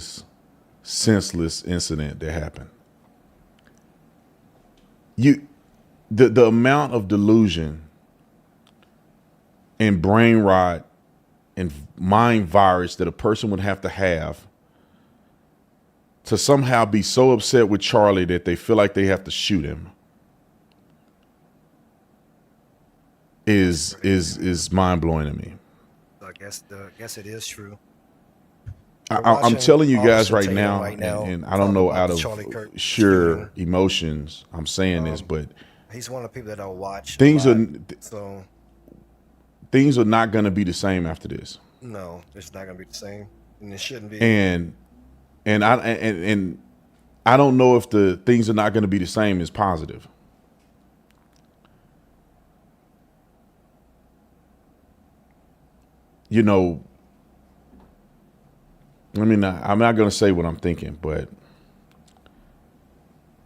ridiculous, senseless incident that happened. The amount of delusion and brain rot and mind virus that a person would have to somehow be so upset with Charlie that they feel like they have to shoot him is mind blowing to me. I guess it is true. I'm telling you guys right now, and I don't know out of sheer emotions I'm saying this, but he's one of the people that I'll watch. Things are not going to be the same after this. No, it's not going to be the same, and it shouldn't be. And I don't know if the things are not going to be the same is positive. You know, I mean, I'm not going to say what I'm thinking, but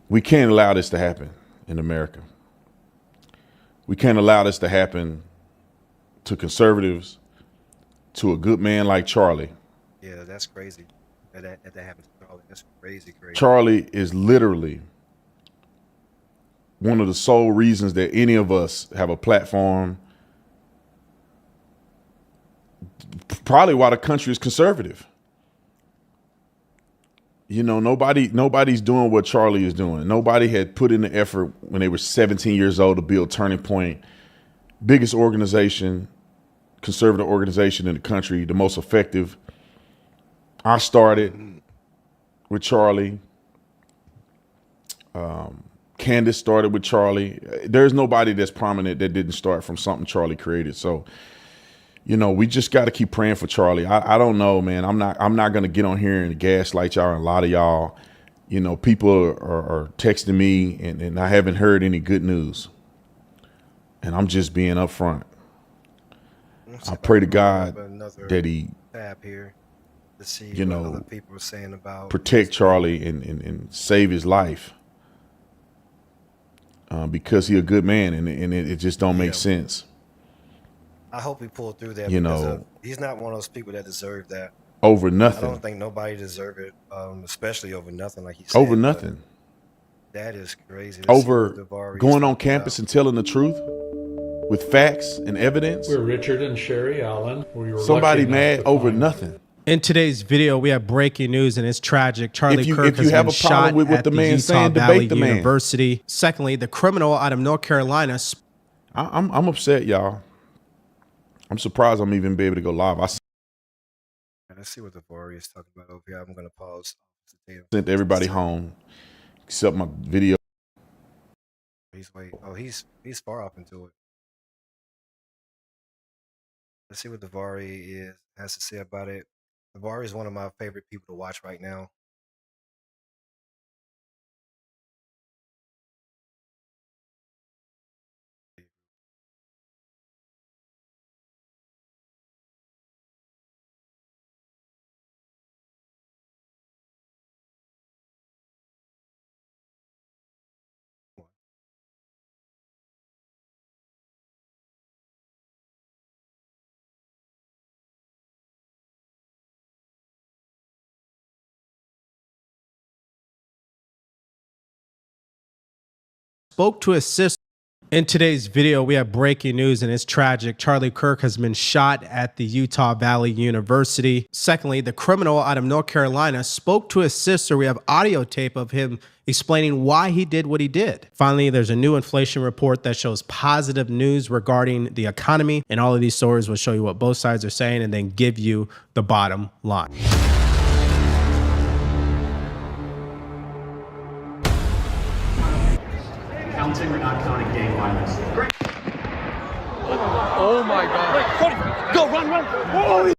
we can't allow this to happen in America. We can't allow this to happen to conservatives, to a good man like Charlie. Yeah, that's crazy. That happened to Charlie. That's crazy. Charlie is literally one of the sole reasons that any of us have a platform. Probably why the country is conservative. You know, nobody's doing what Charlie is doing. Nobody had put in the effort when they were 17 years old to build Turning Point, biggest organization, conservative organization in the country, the most effective. I started with Charlie. Candace started with Charlie. There's nobody that's prominent that didn't start from something Charlie created. So, you know, we just got to keep praying for Charlie. I don't know, man. I'm not going to get on here and gaslight y'all. And a lot of y'all, you know, people are texting me and I haven't heard any good news. And I'm just being upfront. I pray to God that he, here to see you know, what other people are saying about protect Charlie and save his life. Because he's a good man and it just don't make sense. I hope he pulled through that. You know, he's not one of those people that deserve that over nothing. I don't think nobody deserve it, especially over nothing, like he said. Over nothing. That is crazy. Over going on campus and telling the truth with facts and evidence. We're Richard and Sherry Allen. Somebody mad over nothing. In today's video, we have breaking news, and it's tragic. Charlie Kirk has been shot at the Utah Valley University. Secondly, the criminal out of North Carolina. I'm upset, y'all. I'm surprised I'm even be able to go live. Let's see what the Vari is talking about over here. I'm going to pause. Sent everybody home except my video. He's far up into it. Let's see what the Vari has to say about it. The Vari is one of my favorite people to watch right now. Spoke to his sister. In today's video, we have breaking news, and it's tragic. Charlie Kirk has been shot at the Utah Valley University. Secondly, the criminal out of North Carolina spoke to his sister. We have audio tape of him explaining why he did what he did. Finally, there's a new inflation report that shows positive news regarding the economy, and all of these stories will show you what both sides are saying and then give you the bottom line. Counting or not counting gang violence? Great. Oh my God. Wait, Cody, go, run. Oh.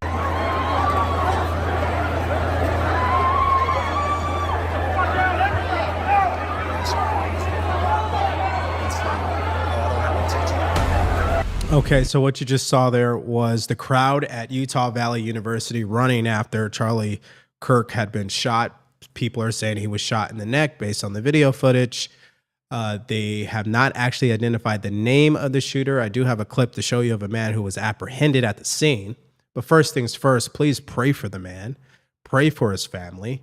Okay, so what you just saw there was the crowd at Utah Valley University running after Charlie Kirk had been shot. People are saying he was shot in the neck based on the video footage. They have not actually identified the name of the shooter. I do have a clip to show you of a man who was apprehended at the scene. But first things first, please pray for the man. pray for his family.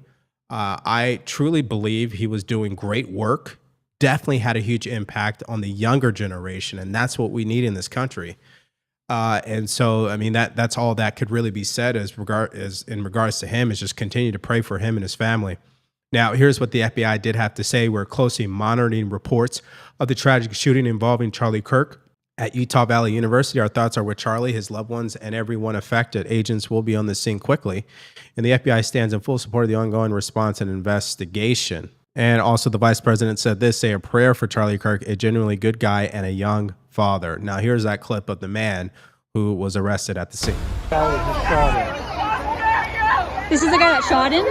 I truly believe he was doing great work, definitely had a huge impact on the younger generation, and that's what we need in this country. And so, I mean, that's all that could really be said as in regards to him, is just continue to pray for him and his family. Now, here's what the FBI did have to say. We're closely monitoring reports of the tragic shooting involving Charlie Kirk at Utah Valley University. Our thoughts are with Charlie, his loved ones, and everyone affected. Agents will be on the scene quickly, and the FBI stands in full support of the ongoing response and investigation. And also, the vice president said this: say a prayer for Charlie Kirk, a genuinely good guy and a young father. Now, here's that clip of the man who was arrested at the scene. This is the guy that shot him?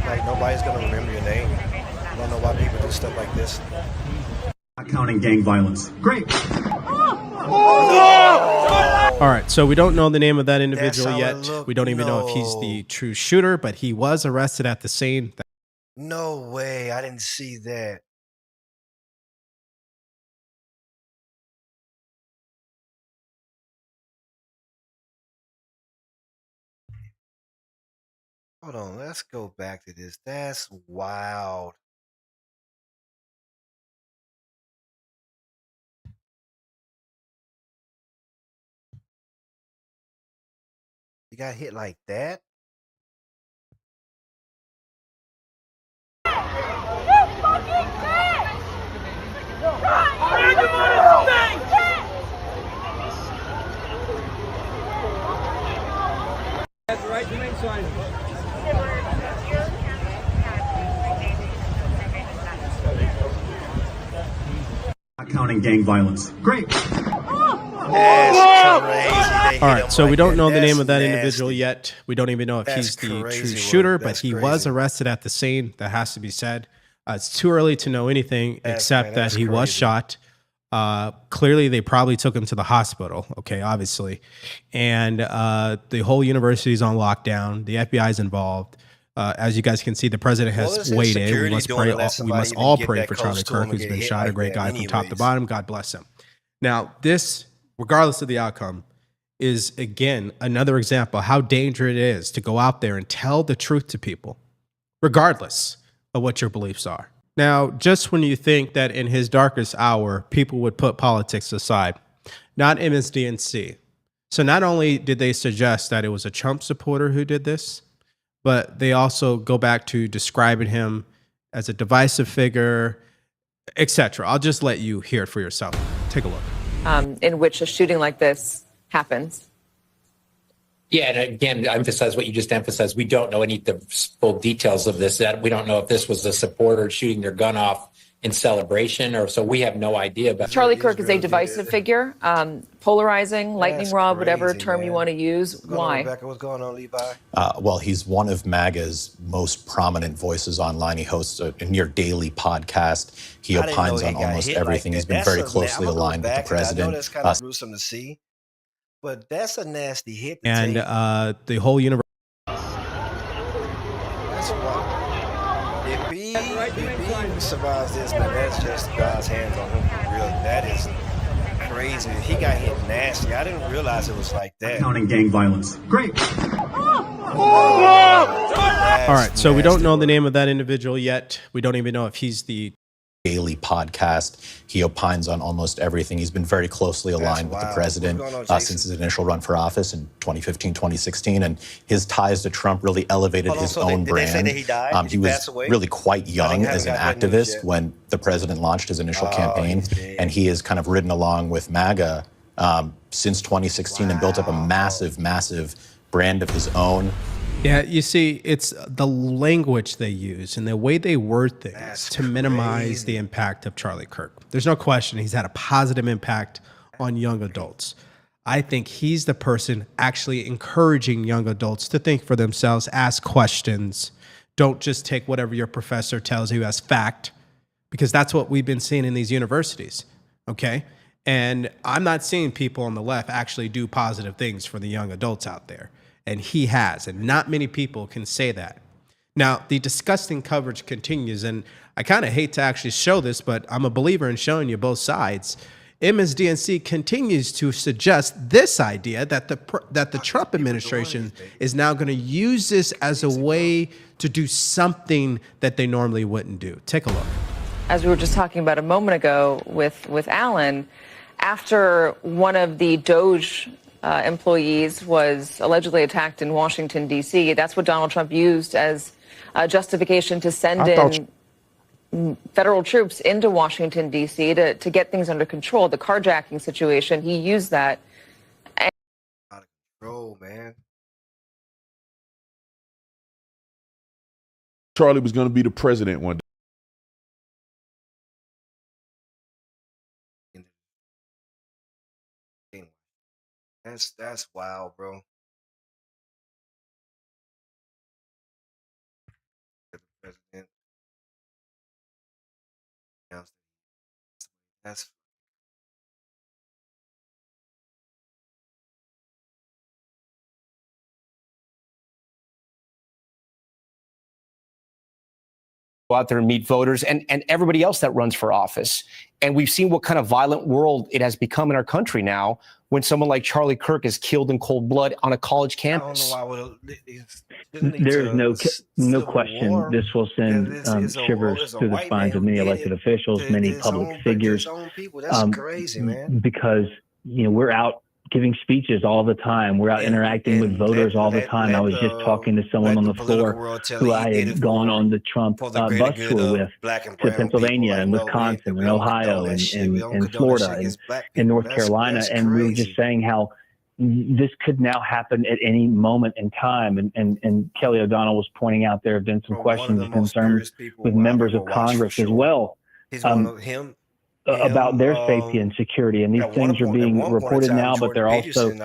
Like, nobody's gonna remember your name. I don't know why people do stuff like this. Not counting gang violence. Great. All right, so we don't know the name of that individual how yet. it looked. We don't even know if he's the true shooter, but he was arrested at the scene. No way, I didn't see that. Hold on, let's go back to this. That's wild. You got hit like that? That's right, the main sign. Not counting gang violence. Great. That's crazy. All right, so we don't know the name of that individual yet. We don't even know if he's the true shooter, but he was arrested at the scene. That has to be said. It's too early to know anything except that he was shot. Clearly, they probably took him to the hospital. Okay, obviously, and the whole university is on lockdown. The FBI is involved. As you guys can see, the president has weighed in. We must pray. We must all pray for Charlie Kirk, who's been shot. A great guy from top to bottom. God bless him. Now, this, regardless of the outcome, is again another example of how dangerous it is to go out there and tell the truth to people, regardless of what your beliefs are. Now, just when you think that in his darkest hour, people would put politics aside, not MSDNC. So not only did they suggest that it was a Trump supporter who did this, but they also go back to describing him as a divisive figure, etc. I'll just let you hear it for yourself. Take a look. In which a shooting like this happens. Yeah, and again, I emphasize what you just emphasized. We don't know any of the full details of this. That we don't know if this was a supporter shooting their gun off in celebration, or so we have no idea about. Charlie Kirk is a divisive figure, polarizing, lightning rod, whatever term you want to use. Why? Rebecca, what's going on, Levi? Well, he's one of MAGA's most prominent voices online. He hosts a near daily podcast. He opines on almost everything. He's been very closely aligned with the president. I know that's kind of gruesome to see, but that's a nasty hit to And take. the whole universe. That's wild. If he survives this, man, that's just God's hands on him. Real, that is crazy. He got hit nasty. I didn't realize it was like that. Counting gang violence. Great. All right, so we don't know the name of that individual yet. We don't even know if he's the daily podcast. He opines on almost everything. He's been very closely aligned with the president since his initial run for office in 2015, 2016. And his ties to Trump really elevated his own brand. He was really quite young as an activist when the president launched his initial campaign. And he has kind of ridden along with MAGA since 2016 and built up a massive, massive brand of his own. Yeah, you see, it's the language they use and the way they word things to minimize the impact of Charlie Kirk. There's no question he's had a positive impact on young adults. I think he's the person actually encouraging young adults to think for themselves, ask questions. Don't just take whatever your professor tells you as fact, because that's what we've been seeing in these universities. Okay. And I'm not seeing people on the left actually do positive things for the young adults out there. And he has, and not many people can say that. Now, the disgusting coverage continues, and I kind of hate to actually show this, but I'm a believer in showing you both sides. MSDNC continues to suggest this idea that the Trump administration is now going to use this as a way to do something that they normally wouldn't do. Take a look. As we were just talking about a moment ago with Alan, after one of the Doge employees was allegedly attacked in Washington, D.C., that's what Donald Trump used as justification to send in federal troops into Washington, D.C. to get things under control. The carjacking situation, he used that. Out of control, man. Charlie was going to be the president one day. That's wild, bro. The president. That's go out there and meet voters and everybody else that runs for office. And we've seen what kind of violent world it has become in our country now when someone like Charlie Kirk is killed in cold blood on a college campus. There's no question this will send shivers through the spines of many elected officials, many public figures. That's crazy, man. Because, you know, we're out giving speeches all the time. We're out interacting with voters all the time. I was just talking to someone on the floor who I had gone on the Trump bus tour with to Pennsylvania and Wisconsin and Ohio and Florida and North Carolina. And we were just saying how this could now happen at any moment in time. And Kelly O'Donnell was pointing out there have been some questions and concerns with members of Congress as well. About their safety and security, and these things are being reported now, but they're also,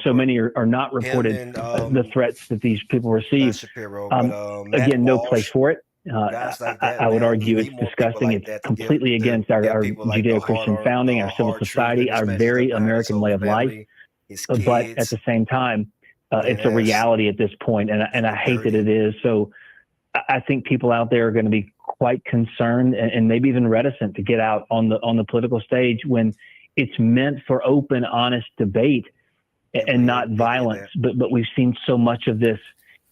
so many are not reported. The threats that these people receive. Again, no place for it. I would argue it's disgusting. It's completely against our Judeo-Christian founding, our civil society, our very American way of life. But at the same time, it's a reality at this point, and I hate that it is. So I think people out there are going to be quite concerned and maybe even reticent to get out on the political stage when it's meant for open, honest debate and not violence. But we've seen so much of this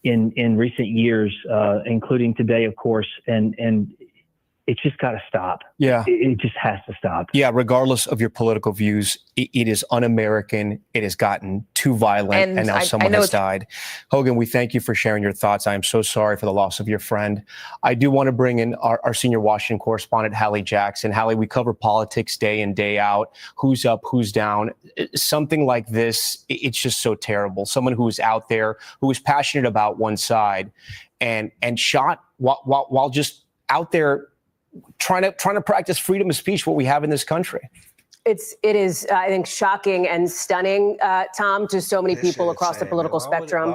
in recent years, including today, of course, and it's just got to stop. Yeah. It just has to stop. Yeah, regardless of your political views, it is un-American. It has gotten too violent, and now someone has died. Hogan, we thank you for sharing your thoughts. I am so sorry for the loss of your friend. I do want to bring in our senior Washington correspondent, Hallie Jackson. Hallie, we cover politics day in, day out. Who's up, who's down. Something like this, it's just so terrible. Someone who is out there, who is passionate about one side and shot while just out there trying to practice freedom of speech, what we have in this country. It is, I think, shocking and stunning, Tom, to so many people across the political spectrum.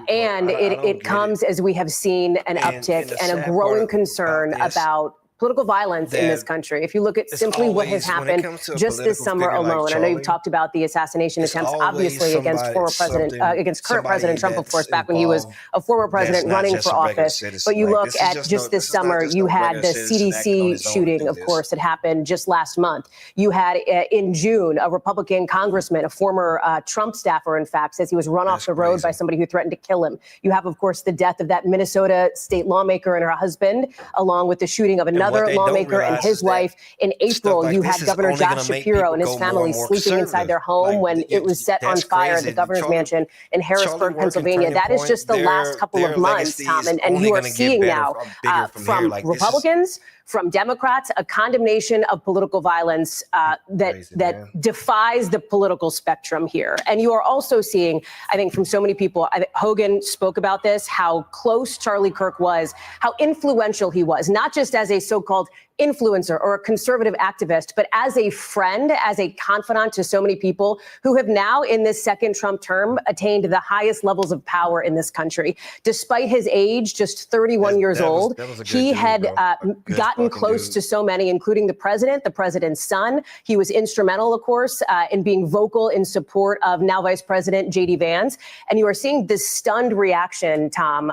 And it comes as we have seen an uptick and a growing concern about political violence in this country. If you look at simply what has happened just this summer alone, I know you've talked about the assassination attempts, obviously against against current President Trump, of course, back when he was a former president running for office. But you look at just this summer, you had the CDC shooting, of course, that happened just last month. You had in June a Republican congressman, a former Trump staffer, in fact, says he was run off the road by somebody who threatened to kill him. You have, of course, the death of that Minnesota state lawmaker and her husband, along with the shooting of another lawmaker and his wife. In April, you had Governor Josh Shapiro and his family sleeping inside their home when it was set on fire at the governor's mansion in Harrisburg, Pennsylvania. That is just the last couple of months, Tom, and you are seeing now from Republicans, from Democrats, a condemnation of political violence that defies the political spectrum here. And you are also seeing, I think, from so many people, Hogan spoke about this, how close Charlie Kirk was, how influential he was, not just as a so so-called influencer or a conservative activist, but as a friend, as a confidant to so many people who have now in this second Trump term attained the highest levels of power in this country. Despite his age, just 31 years old, he had gotten close to so many, including the president's son. He was instrumental, of course, in being vocal in support of now Vice President J.D. Vance. And you are seeing this stunned reaction, Tom,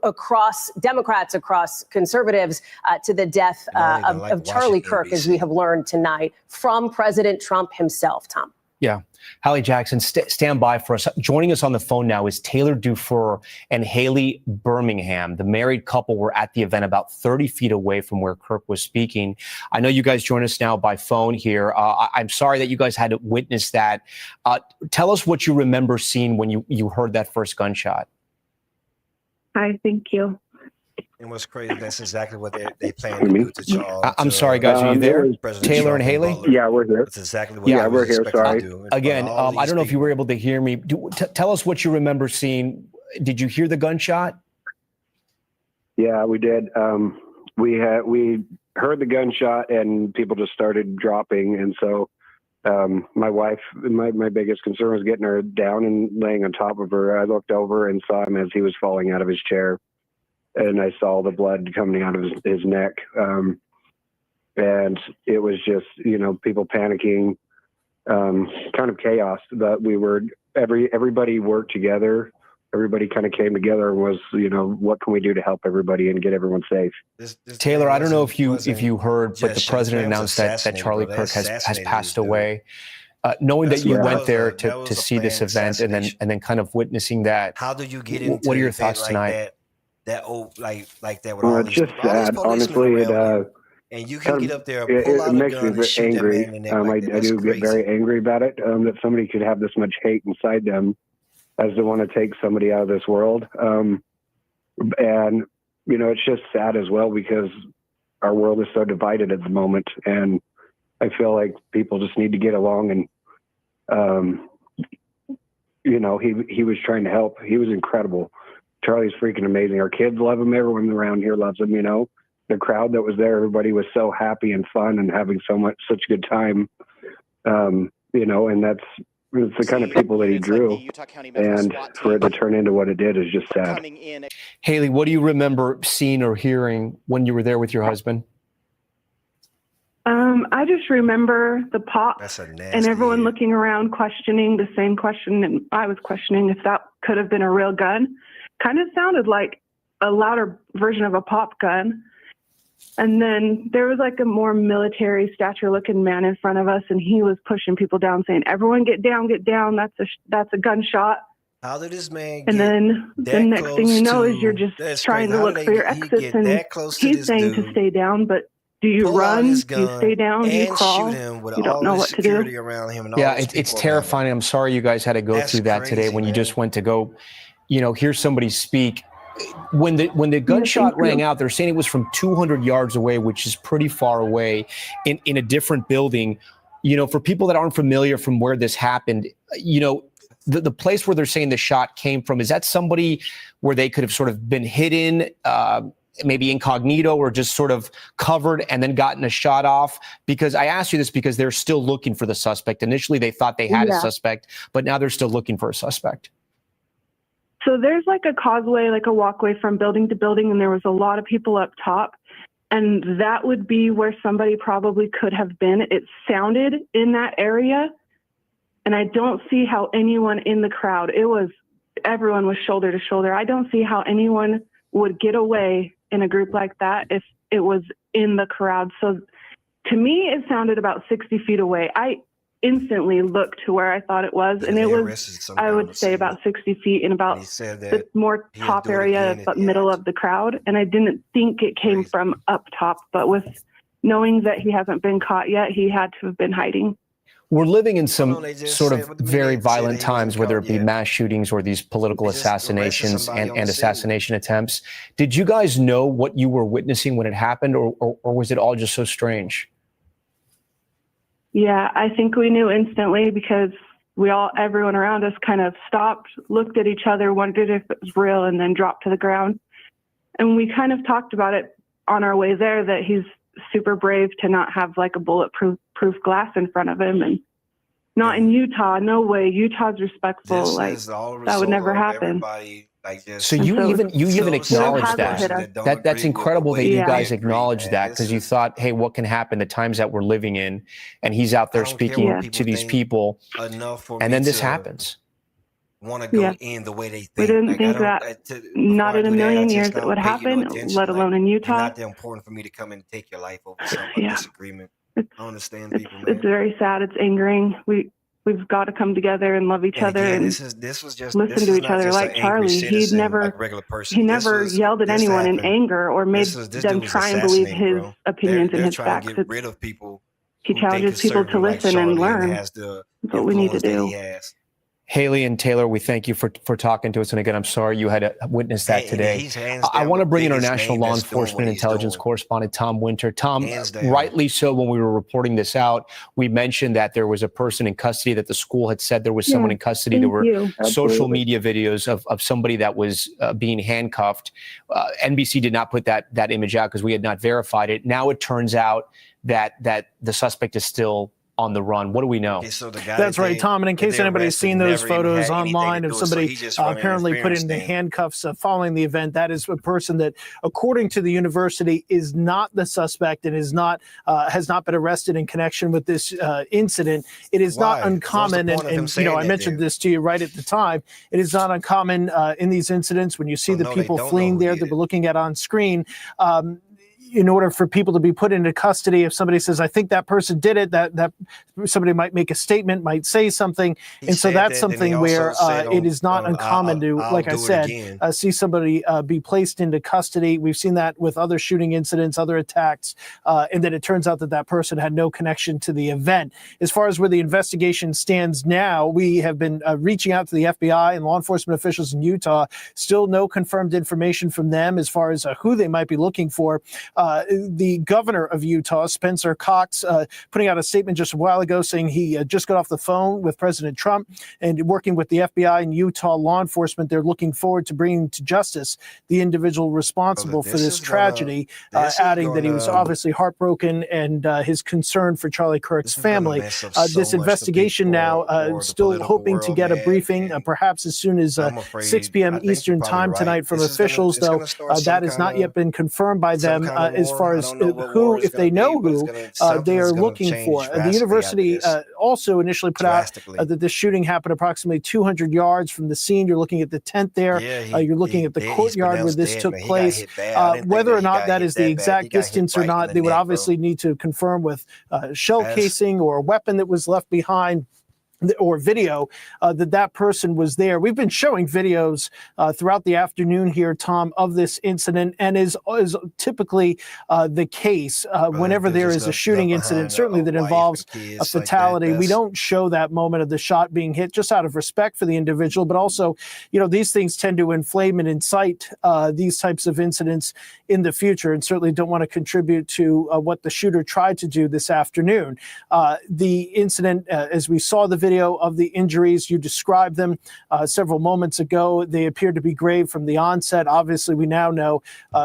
across Democrats, across conservatives, to the death of Charlie Kirk, as we have learned tonight, from President Trump himself, Tom. Yeah. Hallie Jackson, stand by for us. Joining us on the phone now is Taylor Dufour and Haley Birmingham. The married couple were at the event about 30 feet away from where Kirk was speaking. I know you guys join us now by phone here. I'm sorry that you guys had to witness that. Tell us what you remember seeing when you heard that first gunshot. Hi, thank you. And what's crazy, that's exactly what they plan to do to Charles. I'm sorry, guys. Are you there? Taylor and Haley? Yeah, we're here. That's exactly what we're here. Sorry. Again, I don't know if you were able to hear me. Tell us what you remember seeing. Did you hear the gunshot? Yeah, we did. We heard the gunshot and people just started dropping. And so my wife, my biggest concern was getting her down and laying on top of her. I looked over and saw him as he was falling out of his chair. And I saw the blood coming out of his neck. And it was just, people panicking, kind of chaos. But everybody worked together. Everybody kind of came together and was, what can we do to help everybody and get everyone safe? Taylor, I don't know if you heard, but the president announced that Charlie Kirk has passed away. Knowing that you went there to see this event and then kind of witnessing that, how do you get into what are your thoughts tonight? That old like that with all it's just sad. Honestly, and you can get up there, it makes me very angry. I do get very angry about it. That somebody could have this much hate inside them as to want to take somebody out of this world. And it's just sad as well because our world is so divided at the moment, and I feel like people just need to get along. And he was trying to help. He was incredible. Charlie's freaking amazing. Our kids love him. Everyone around here loves him. The crowd that was there, everybody was so happy and fun and having such a good time. And it's the kind of people that he drew. And for it to turn into what it did is just sad. Haley, what do you remember seeing or hearing when you were there with your husband? I just remember the pop and everyone looking around, questioning the same question. And I was questioning if that could have been a real gun. Kind of sounded like a louder version of a pop gun. And then there was like a more military stature looking man in front of us, and he was pushing people down, saying, "Everyone get down, get down. That's a gunshot." How did this man and then the next thing you know is you're just trying to look for your exits, and he's saying to stay down, but do you run? Do you stay down? Do you crawl? You don't know what to do. Yeah, it's terrifying. I'm sorry you guys had to go through that today when you just went to go, hear somebody speak. When the gunshot rang out, they're saying it was from 200 yards away, which is pretty far away in a different building. For people that aren't familiar from where this happened, the place where they're saying the shot came from, is that somebody where they could have sort of been hidden, maybe incognito or just sort of covered and then gotten a shot off? Because I asked you this because they're still looking for the suspect. Initially, they thought they had a suspect, but now they're still looking for a suspect. So there's like a causeway, like a walkway from building to building, and there was a lot of people up top. And that would be where somebody probably could have been. It sounded in that area. And I don't see how anyone in the crowd, everyone was shoulder to shoulder. I don't see how anyone would get away in a group like that if it was in the crowd. So to me, it sounded about 60 feet away. I instantly looked to where I thought it was, and it was, I would say, about 60 feet in about the more top area, but middle of the crowd. And I didn't think it came from up top, but with knowing that he hasn't been caught yet, he had to have been hiding. We're living in some sort of very violent times, whether it be mass shootings or these political assassinations and assassination attempts. Did you guys know what you were witnessing when it happened, or was it all just so strange? Yeah, I think we knew instantly because everyone around us kind of stopped, looked at each other, wondered if it was real, and then dropped to the ground. And we kind of talked about it on our way there that he's super brave to not have like a bulletproof glass in front of him. And not in Utah. No way. Utah's respectful. Like that would never happen. So you even acknowledge that. That's incredible that you guys acknowledge that, because you thought, hey, what can happen the times that we're living in? And he's out there speaking to these people, and then this happens. Want to go in the way they think. We didn't think that not in a million years it would happen, let alone in Utah. It's not that important for me to come and take your life over some disagreement. I understand people, man. It's very sad. It's angering. We've got to come together and love each other and this was just, listen to each other like Charlie. He never yelled at anyone in anger or made them try and believe his opinions and his facts. Get rid of people. He challenges people to listen and learn. That's what we need to do. Haley and Taylor, we thank you for talking to us. And again, I'm sorry you had to witness that today. I want to bring in our national law enforcement intelligence correspondent, Tom Winter. Tom, rightly so, when we were reporting this out, we mentioned that there was a person in custody, that the school had said there was someone in custody. There were social media videos of somebody that was being handcuffed. NBC did not put that image out because we had not verified it. Now it turns out that the suspect is still on the run. What do we know? That's right, Tom. And in case anybody's seen those photos online of somebody apparently put in the handcuffs following the event, that is a person that, according to the university, is not the suspect and is not has not been arrested in connection with this incident. It is not uncommon, and you know, I mentioned this to you right at the time. It is not uncommon in these incidents when you see the people fleeing there that we're looking at on screen. In order for people to be put into custody, if somebody says, I think that person did it, that somebody might make a statement, might say something. And so that's something where it is not uncommon to, like I said, see somebody be placed into custody. We've seen that with other shooting incidents, other attacks, and then it turns out that that person had no connection to the event. As far as where the investigation stands now, we have been reaching out to the FBI and law enforcement officials in Utah. Still no confirmed information from them as far as who they might be looking for. The governor of Utah, Spencer Cox, putting out a statement just a while ago saying he just got off the phone with President Trump and working with the FBI and Utah law enforcement. They're looking forward to bringing to justice the individual responsible for this tragedy, adding that he was obviously heartbroken and his concern for Charlie Kirk's family. This investigation now, still hoping to get a briefing, perhaps as soon as 6 p.m. Eastern time tonight from officials, though that has not yet been confirmed by them. As far as who, if they know who, they are looking for. The university also initially put out that this shooting happened approximately 200 yards from the scene. You're looking at the tent there. You're looking at the courtyard where this took place. Whether or not that is the exact distance or not, they would obviously need to confirm with shell casing or a weapon that was left behind, or video that person was there. We've been showing videos throughout the afternoon here, Tom, of this incident, and is typically the case whenever there is a shooting incident, certainly that involves a fatality. We don't show that moment of the shot being hit just out of respect for the individual, but also, you know, these things tend to inflame and incite these types of incidents in the future, and certainly don't want to contribute to what the shooter tried to do this afternoon. The incident, as we saw the video of the injuries, you described them several moments ago. They appeared to be grave from the onset. Obviously, we now know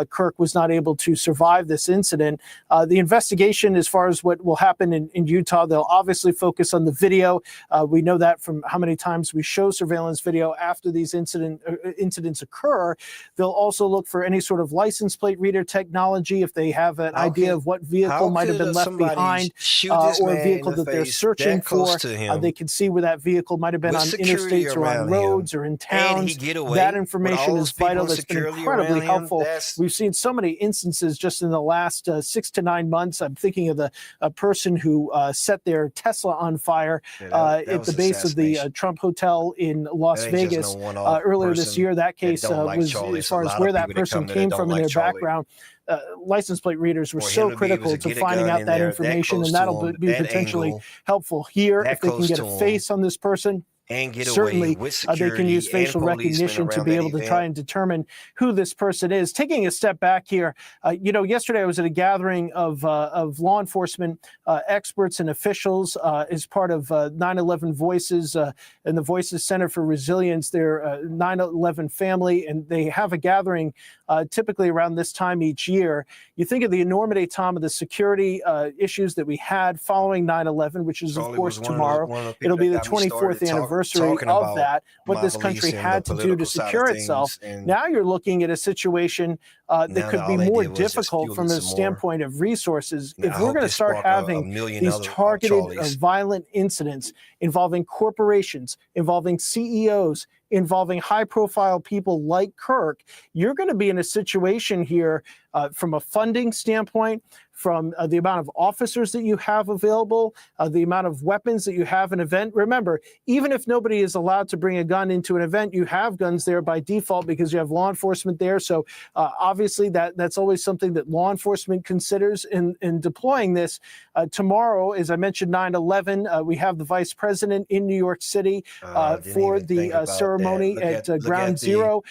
Kirk was not able to survive this incident. The investigation, as far as what will happen in Utah, they'll obviously focus on the video. We know that from how many times we show surveillance video after these incidents occur. They'll also look for any sort of license plate reader technology if they have an idea of what vehicle might have been left behind, or a vehicle that they're searching for. They can see where that vehicle might have been on interstates or on roads or in towns. That information is vital. That's been incredibly helpful. We've seen so many instances just in the last 6 to 9 months. I'm thinking of a person who set their Tesla on fire at the base of the Trump Hotel in Las Vegas earlier this year. That case was, as far as where that person came from in their background, license plate readers were so critical to finding out that information, and that'll be potentially helpful here if they can get a face on this person. and get certainly away with they security can use facial and policemen recognition to around be that able to event. try and determine who this person is. Taking a step back here, yesterday I was at a gathering of law enforcement experts and officials as part of 9/11 Voices and the Voices Center for Resilience, their 9/11 family, and they have a gathering typically around this time each year. You think of the enormity, Tom, of the security issues that we had following 9/11, which is, of course, tomorrow. It'll be the 24th anniversary of that, what this country had to do to secure itself. Now you're looking at a situation that could be more difficult from a standpoint of resources. If we're going to start having these targeted violent incidents involving corporations, involving CEOs, involving high-profile people like Kirk, you're going to be in a situation here from a funding standpoint, from the amount of officers that you have available, the amount of weapons that you have in an event. Remember, even if nobody is allowed to bring a gun into an event, you have guns there by default because you have law enforcement there. So obviously that's always something that law enforcement considers in deploying this. Tomorrow, as I mentioned, 9/11, we have the vice president in New York City for the ceremony at Ground Zero.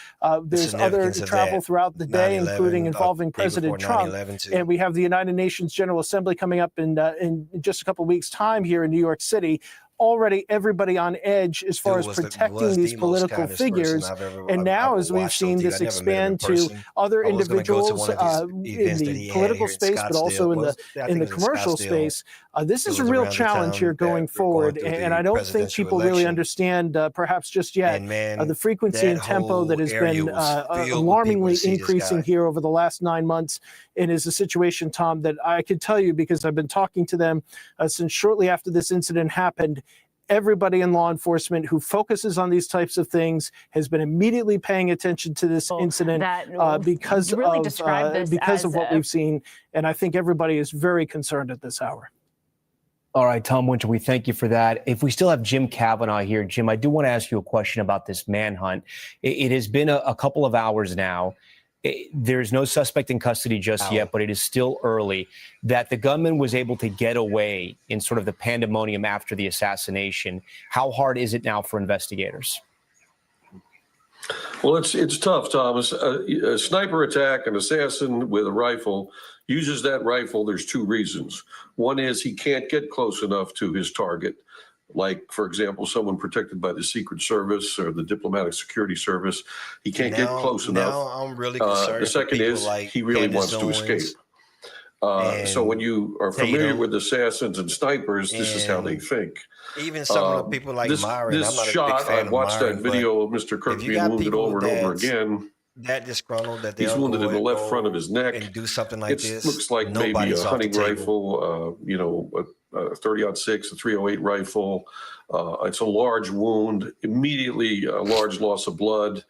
There's other travel throughout the day, including involving President Trump. And we have the United Nations General Assembly coming up in just a couple of weeks' time here in New York City. Already everybody on edge as far as protecting these political figures. And now, as we've seen this expand to other individuals in the political space, but also in the commercial space, this is a real challenge here going forward. And I don't think people really understand, perhaps just yet, the frequency and tempo that has been alarmingly increasing here over the last 9 months. And is a situation, Tom, that I could tell you because I've been talking to them since shortly after this incident happened. Everybody in law enforcement who focuses on these types of things has been immediately paying attention to this incident because of what we've seen. And I think everybody is very concerned at this hour. All right, Tom Winter, we thank you for that. If we still have Jim Kavanaugh here, Jim, I do want to ask you a question about this manhunt. It has been a couple of hours now. There's no suspect in custody just yet, but it is still early. That the gunman was able to get away in sort of the pandemonium after the assassination. How hard is it now for investigators? Well, it's tough, Thomas. A sniper attack, an assassin with a rifle uses that rifle. There's two reasons. One is he can't get close enough to his target. Like, for example, someone protected by the Secret Service or the Diplomatic Security Service. He can't get close enough. I'm really concerned. The second is he really wants to escape. So when you are familiar with assassins and snipers, this is how they think. Even some of the people like Myron. This I'm not shot, a big fan I watched of Myron, that video of Mr. Kirk being wounded over and over again. That disgruntled that he's wounded in the left front of his neck. And do something like this. It looks like maybe a hunting rifle, a 30-06, a 308 rifle. It's a large wound, immediately a large loss of blood.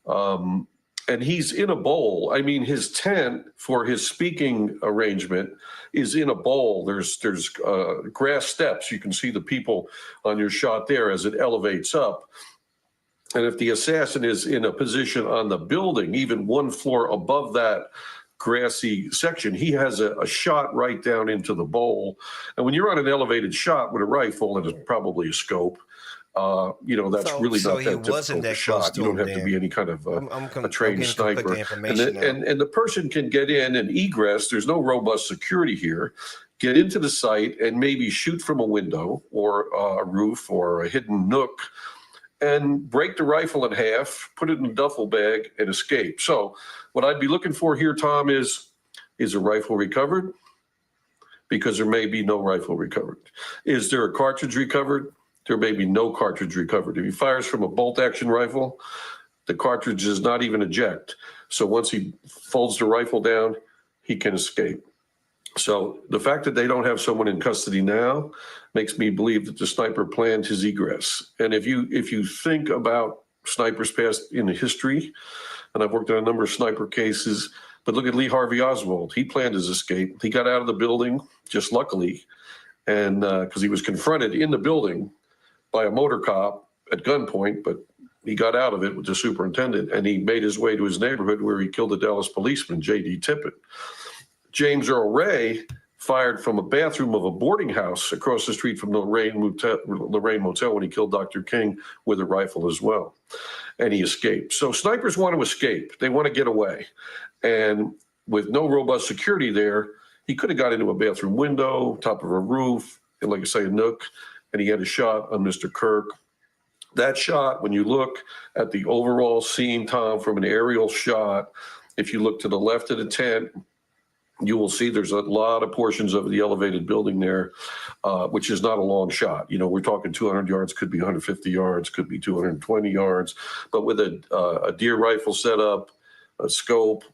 And he's in a bowl. I mean, his tent for his speaking arrangement is in a bowl. There's grass steps. You can see the people on your shot there as it elevates up. And if the assassin is in a position on the building, even one floor above that grassy section, he has a shot right down into the bowl. And when you're on an elevated shot with a rifle, and it's probably a scope, that's really not that difficult a shot. You don't have to be any kind of a trained sniper. And the person can get in and egress. There's no robust security here. Get into the site and maybe shoot from a window or a roof or a hidden nook and break the rifle in half, put it in a duffel bag, and escape. So what I'd be looking for here, Tom, is a rifle recovered? Because there may be no rifle recovered. Is there a cartridge recovered? There may be no cartridge recovered. If he fires from a bolt-action rifle, the cartridge does not even eject. So once he folds the rifle down, he can escape. So the fact that they don't have someone in custody now makes me believe that the sniper planned his egress. And if you think about snipers past in the history, and I've worked on a number of sniper cases, but look at Lee Harvey Oswald. He planned his escape. He got out of the building, just luckily, and because he was confronted in the building by a motor cop at gunpoint, but he got out of it with the superintendent, and he made his way to his neighborhood where he killed a Dallas policeman, J.D. Tippit. James Earl Ray fired from a bathroom of a boarding house across the street from the Lorraine Motel when he killed Dr. King with a rifle as well. And he escaped. So snipers want to escape. They want to get away. And with no robust security there, he could have got into a bathroom window, top of a roof, and like I say, a nook, and he had a shot on Mr. Kirk. That shot, when you look at the overall scene, Tom, from an aerial shot, if you look to the left of the tent, you will see there's a lot of portions of the elevated building there, which is not a long shot. You know, we're talking 200 yards, could be 150 yards, could be 220 yards. But with a deer rifle setup, a scope,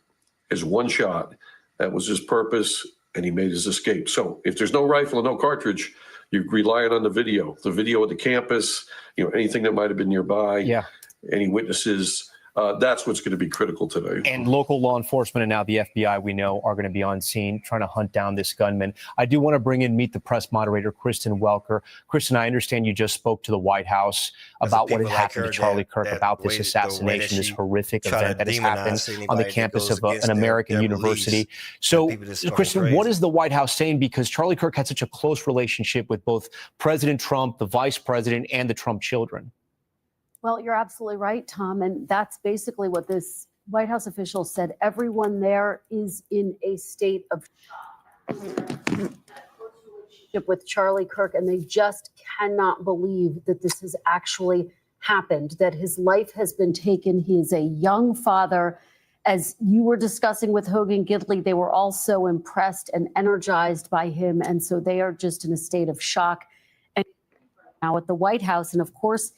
is one shot. That was his purpose, and he made his escape. So if there's no rifle and no cartridge, you're relying on the video of the campus, you know, anything that might have been nearby, any witnesses. That's what's going to be critical today. And local law enforcement and now the FBI, we know, are going to be on scene trying to hunt down this gunman. I do want to bring in Meet the Press moderator, Kristen Welker. Kristen, I understand you just spoke to the White House about what had happened to Charlie Kirk, about this assassination, this horrific event that has happened on the campus of an American university. So, Kristen, what is the White House saying? Because Charlie Kirk had such a close relationship with both President Trump, the vice president, and the Trump children. Well, you're absolutely right, Tom. And that's basically what this White House official said. Everyone there is in a state of shock with Charlie Kirk, and they just cannot believe that this has actually happened, that his life has been taken. He is a young father. As you were discussing with Hogan Gidley, they were all so impressed and energized by him. And so they are just in a state of shock. And now at the White House, and of course,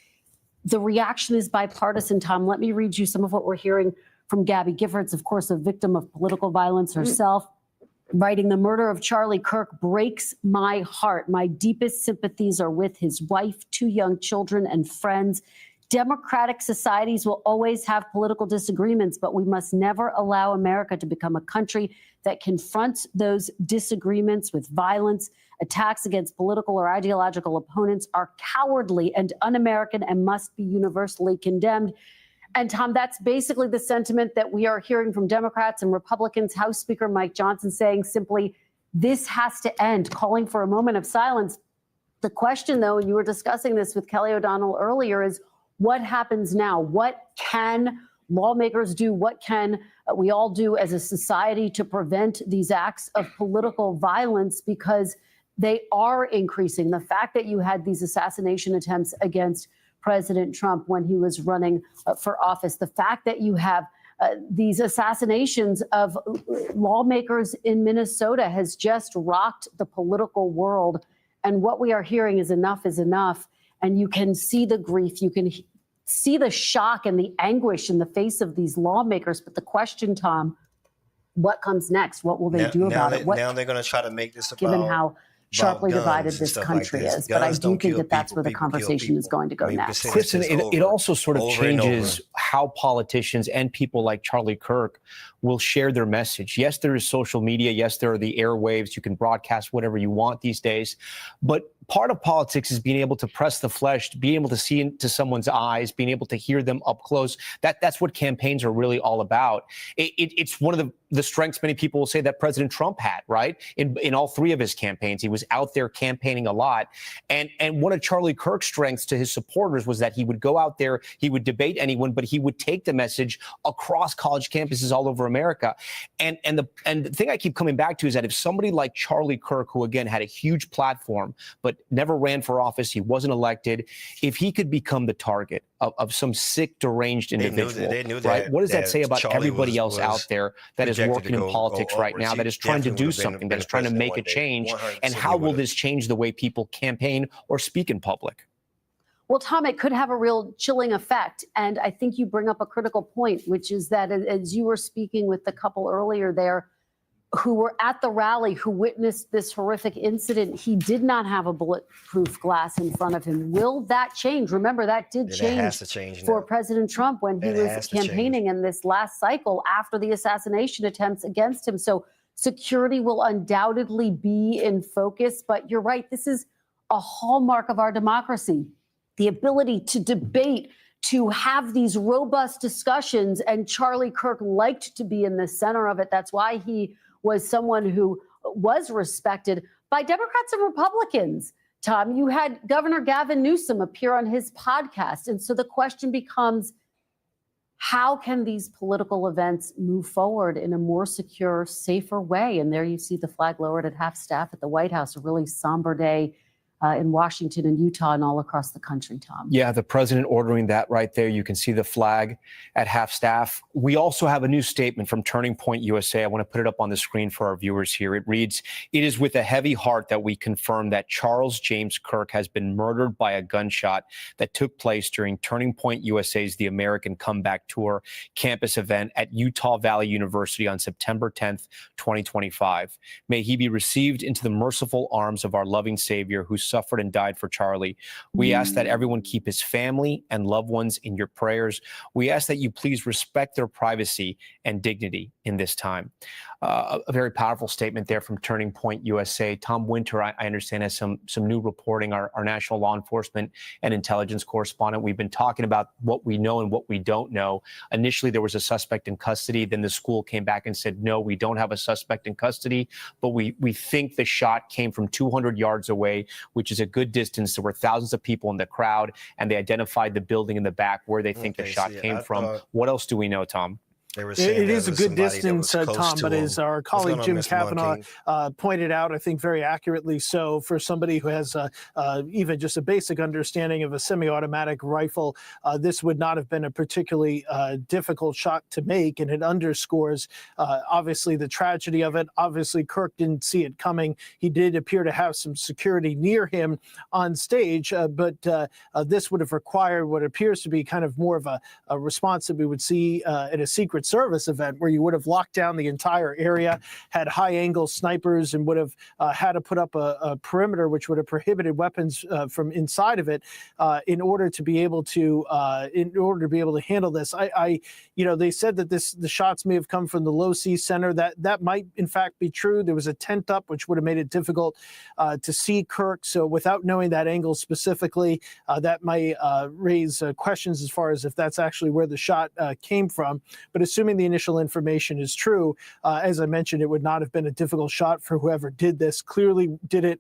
the reaction is bipartisan, Tom. Let me read you some of what we're hearing from Gabby Giffords, of course, a victim of political violence herself, writing, "The murder of Charlie Kirk breaks my heart. My deepest sympathies are with his wife, 2 young children, and friends. Democratic societies will always have political disagreements, but we must never allow America to become a country that confronts those disagreements with violence. Attacks against political or ideological opponents are cowardly and un-American and must be universally condemned." And Tom, that's basically the sentiment that we are hearing from Democrats and Republicans. House Speaker Mike Johnson saying simply, this has to end, calling for a moment of silence. The question, though, and you were discussing this with Kelly O'Donnell earlier, is what happens now? What can lawmakers do? What can we all do as a society to prevent these acts of political violence? Because they are increasing. The fact that you had these assassination attempts against President Trump when he was running for office, the fact that you have these assassinations of lawmakers in Minnesota has just rocked the political world. And what we are hearing is enough is enough. And you can see the grief, you can see the shock and the anguish in the face of these lawmakers. But the question, Tom, what comes next? What will they do about it? Now they're going to try to make this about, given how sharply divided this country is. But I do think that that's where the conversation is going to go next. Kristen, it also sort of changes how politicians and people like Charlie Kirk will share their message. Yes, there is social media. Yes, there are the airwaves. You can broadcast whatever you want these days. But part of politics is being able to press the flesh, being able to see into someone's eyes, being able to hear them up close. That's what campaigns are really all about. It's one of the strengths many people will say that President Trump had, right? In all 3 of his campaigns, he was out there campaigning a lot. And one of Charlie Kirk's strengths to his supporters was that he would go out there, he would debate anyone, but he would take the message across college campuses all over America. And the thing I keep coming back to is that if somebody like Charlie Kirk, who again had a huge platform, but never ran for office, he wasn't elected, if he could become the target of some sick, deranged individual, they knew right? What does that say about Charlie everybody else out there that is working in politics right now, that is trying to do something, that is trying to make a change? And how will this change the way people campaign or speak in public? Well, Tom, it could have a real chilling effect. And I think you bring up a critical point, which is that as you were speaking with the couple earlier there, who were at the rally, who witnessed this horrific incident, he did not have a bulletproof glass in front of him. Will that change? Remember, that did change for President Trump when he was campaigning in this last cycle after the assassination attempts against him. So security will undoubtedly be in focus. But you're right, this is a hallmark of our democracy, the ability to debate, to have these robust discussions. And Charlie Kirk liked to be in the center of it. That's why he was someone who was respected by Democrats and Republicans. Tom, you had Governor Gavin Newsom appear on his podcast. And so the question becomes, how can these political events move forward in a more secure, safer way? And there you see the flag lowered at half-staff at the White House, a really somber day in Washington and Utah and all across the country, Tom. Yeah, the president ordering that right there. You can see the flag at half-staff. We also have a new statement from Turning Point USA. I want to put it up on the screen for our viewers here. It reads, "It is with a heavy heart that we confirm that Charles James Kirk has been murdered by a gunshot that took place during Turning Point USA's The American Comeback Tour campus event at Utah Valley University on September 10th, 2025. May he be received into the merciful arms of our loving Savior who suffered and died for Charlie. We ask that everyone keep his family and loved ones in your prayers. We ask that you please respect their privacy and dignity in this time." A very powerful statement there from Turning Point USA. Tom Winter, I understand, has some new reporting, our national law enforcement and intelligence correspondent. We've been talking about what we know and what we don't know. Initially, there was a suspect in custody. Then the school came back and said, no, we don't have a suspect in custody, but we think the shot came from 200 yards away, which is a good distance. There were thousands of people in the crowd, and they identified the building in the back where they think the shot came from. What else do we know, Tom? It is a good distance, Tom, but as our colleague Jim Kavanaugh pointed out, I think very accurately so, for somebody who has even just a basic understanding of a semi-automatic rifle, this would not have been a particularly difficult shot to make, and it underscores obviously the tragedy of it. Obviously, Kirk didn't see it coming. He did appear to have some security near him on stage, but this would have required what appears to be kind of more of a response that we would see at a Secret Service event, where you would have locked down the entire area, had high-angle snipers, and would have had to put up a perimeter which would have prohibited weapons from inside of it in order to be able to handle this. They said that the shots may have come from the Low C Center. That might in fact be true. There was a tent up which would have made it difficult to see Kirk. So without knowing that angle specifically, that might raise questions as far as if that's actually where the shot came from. But assuming the initial information is true, as I mentioned, it would not have been a difficult shot for whoever did this. Clearly did it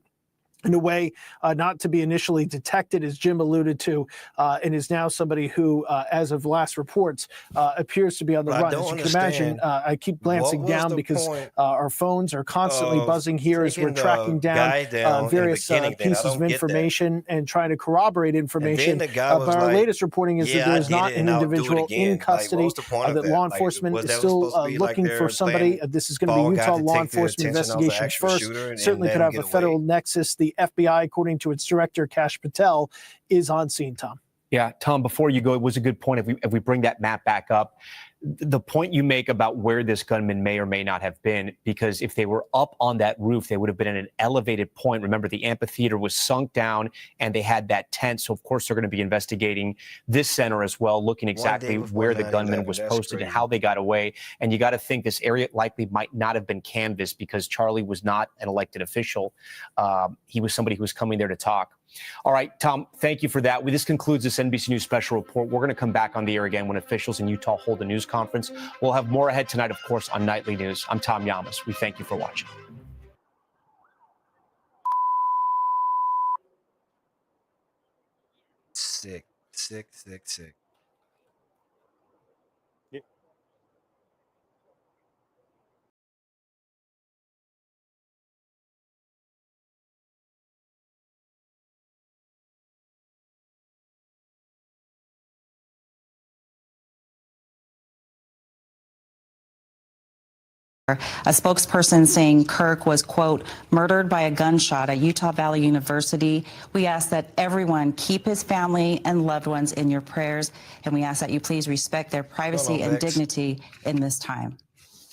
in a way not to be initially detected, as Jim alluded to, and is now somebody who, as of last reports, appears to be on the run. As you can imagine, I keep glancing down because our phones are constantly buzzing here as we're tracking down various pieces of information and trying to corroborate information. But our latest reporting is that there is not an individual in custody, that law enforcement is still looking for somebody. This is going to be Utah law enforcement investigations first. Certainly could have a federal nexus. The FBI, according to its director, Kash Patel, is on scene, Tom. Yeah, Tom, before you go, it was a good point. If we bring that map back up, the point you make about where this gunman may or may not have been, because if they were up on that roof, they would have been at an elevated point. Remember, the amphitheater was sunk down and they had that tent. So, of course, they're going to be investigating this center as well, looking exactly where the gunman was posted and how they got away. And you got to think this area likely might not have been canvassed because Charlie was not an elected official. He was somebody who was coming there to talk. All right, Tom, thank you for that. This concludes this NBC News special report. We're going to come back on the air again when officials in Utah hold a news conference. We'll have more ahead tonight, of course, on Nightly News. I'm Tom Llamas. We thank you for watching. Sick. A spokesperson saying Kirk was, quote, murdered by a gunshot at Utah Valley University. We ask that everyone keep his family and loved ones in your prayers, and we ask that you please respect their privacy and dignity in this time.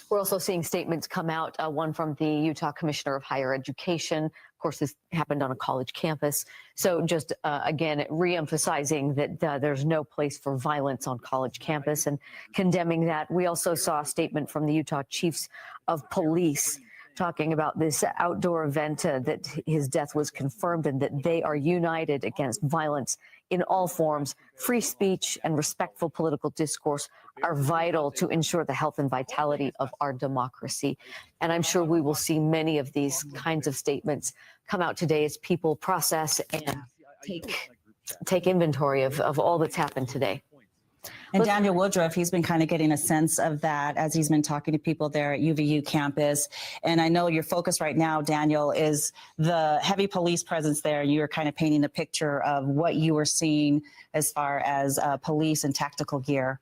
We're also seeing statements come out, one from the Utah Commissioner of Higher Education. Of course, this happened on a college campus. So just, again, re-emphasizing that there's no place for violence on college campus and condemning that. We also saw a statement from the Utah Chiefs of Police talking about this outdoor event that his death was confirmed and that they are united against violence in all forms. Free speech and respectful political discourse are vital to ensure the health and vitality of our democracy. And I'm sure we will see many of these kinds of statements come out today as people process and take inventory of all that's happened today. And Daniel Woodruff, he's been kind of getting a sense of that as he's been talking to people there at UVU campus. And I know your focus right now, Daniel, is the heavy police presence there. You were kind of painting a picture of what you were seeing as far as police and tactical gear.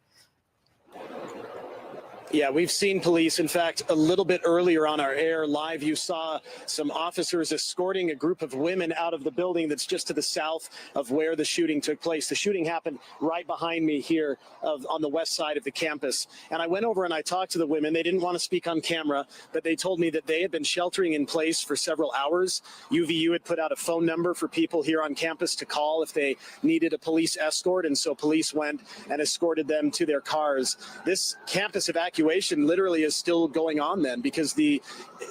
Yeah, we've seen police. In fact, a little bit earlier on our air live, you saw some officers escorting a group of women out of the building that's just to the south of where the shooting took place. The shooting happened right behind me here on the west side of the campus. And I went over and I talked to the women. They didn't want to speak on camera, but they told me that they had been sheltering in place for several hours. UVU had put out a phone number for people here on campus to call if they needed a police escort. And so police went and escorted them to their cars. This campus evacuation literally is still going on then, because the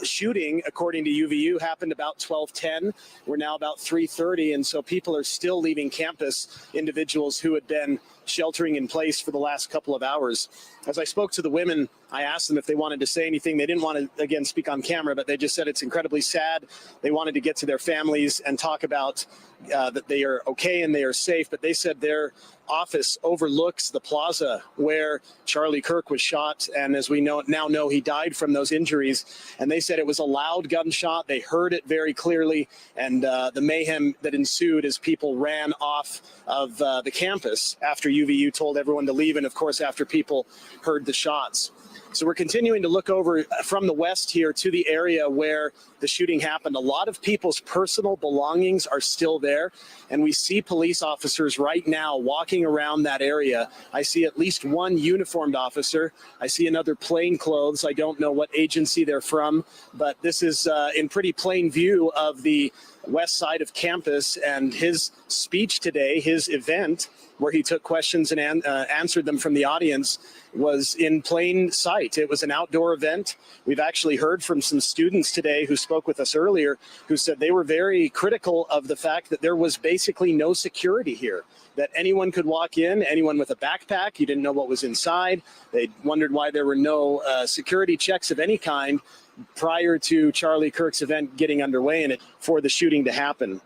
shooting, according to UVU, happened about 12:10. We're now about 3:30, and so people are still leaving campus, individuals who had been sheltering in place for the last couple of hours. As I spoke to the women, I asked them if they wanted to say anything. They didn't want to, again, speak on camera, but they just said it's incredibly sad. They wanted to get to their families and talk about that they are okay and they are safe, but they said their office overlooks the plaza where Charlie Kirk was shot, and as we now know, he died from those injuries. And they said it was a loud gunshot. They heard it very clearly, and the mayhem that ensued as people ran off of the campus after UVU told everyone to leave, and of course after people heard the shots. So we're continuing to look over from the west here to the area where the shooting happened. A lot of people's personal belongings are still there, and we see police officers right now walking around that area. I see at least one uniformed officer. I see another plain clothes. I don't know what agency they're from, but this is in pretty plain view of the west side of campus, and his speech today, his event, where he took questions and answered them from the audience, was in plain sight. It was an outdoor event. We've actually heard from some students today who spoke with us earlier who said they were very critical of the fact that there was basically no security here, that anyone could walk in, anyone with a backpack, you didn't know what was inside. They wondered why there were no security checks of any kind prior to Charlie Kirk's event getting underway and for the shooting to happen.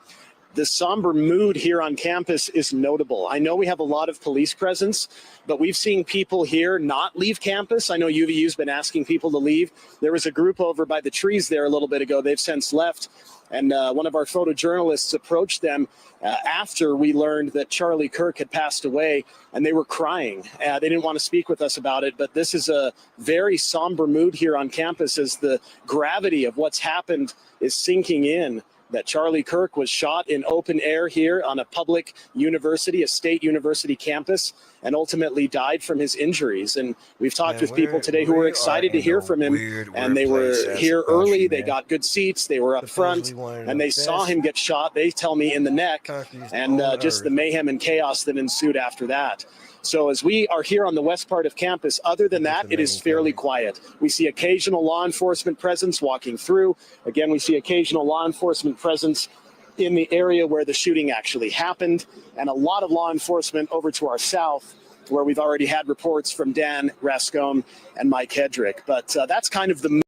The somber mood here on campus is notable. I know we have a lot of police presence, but we've seen people here not leave campus. I know UVU's been asking people to leave. There was a group over by the trees there a little bit ago. They've since left. And one of our photojournalists approached them after we learned that Charlie Kirk had passed away, and they were crying. They didn't want to speak with us about it, but this is a very somber mood here on campus as the gravity of what's happened is sinking in. That Charlie Kirk was shot in open air here on a public university, a state university campus, and ultimately died from his injuries. And we've talked with people today who were excited to hear from him, and they were here early. They got good seats. They were up front, and they saw him get shot, they tell me, in the neck, and just the mayhem and chaos that ensued after that. So as we are here on the west part of campus, other than that, it is fairly quiet. We see occasional law enforcement presence walking through. Again, we see occasional law enforcement presence in the area where the shooting actually happened, and a lot of law enforcement over to our south, where we've already had reports from Dan Rascone and Mike Hedrick. But that's kind of the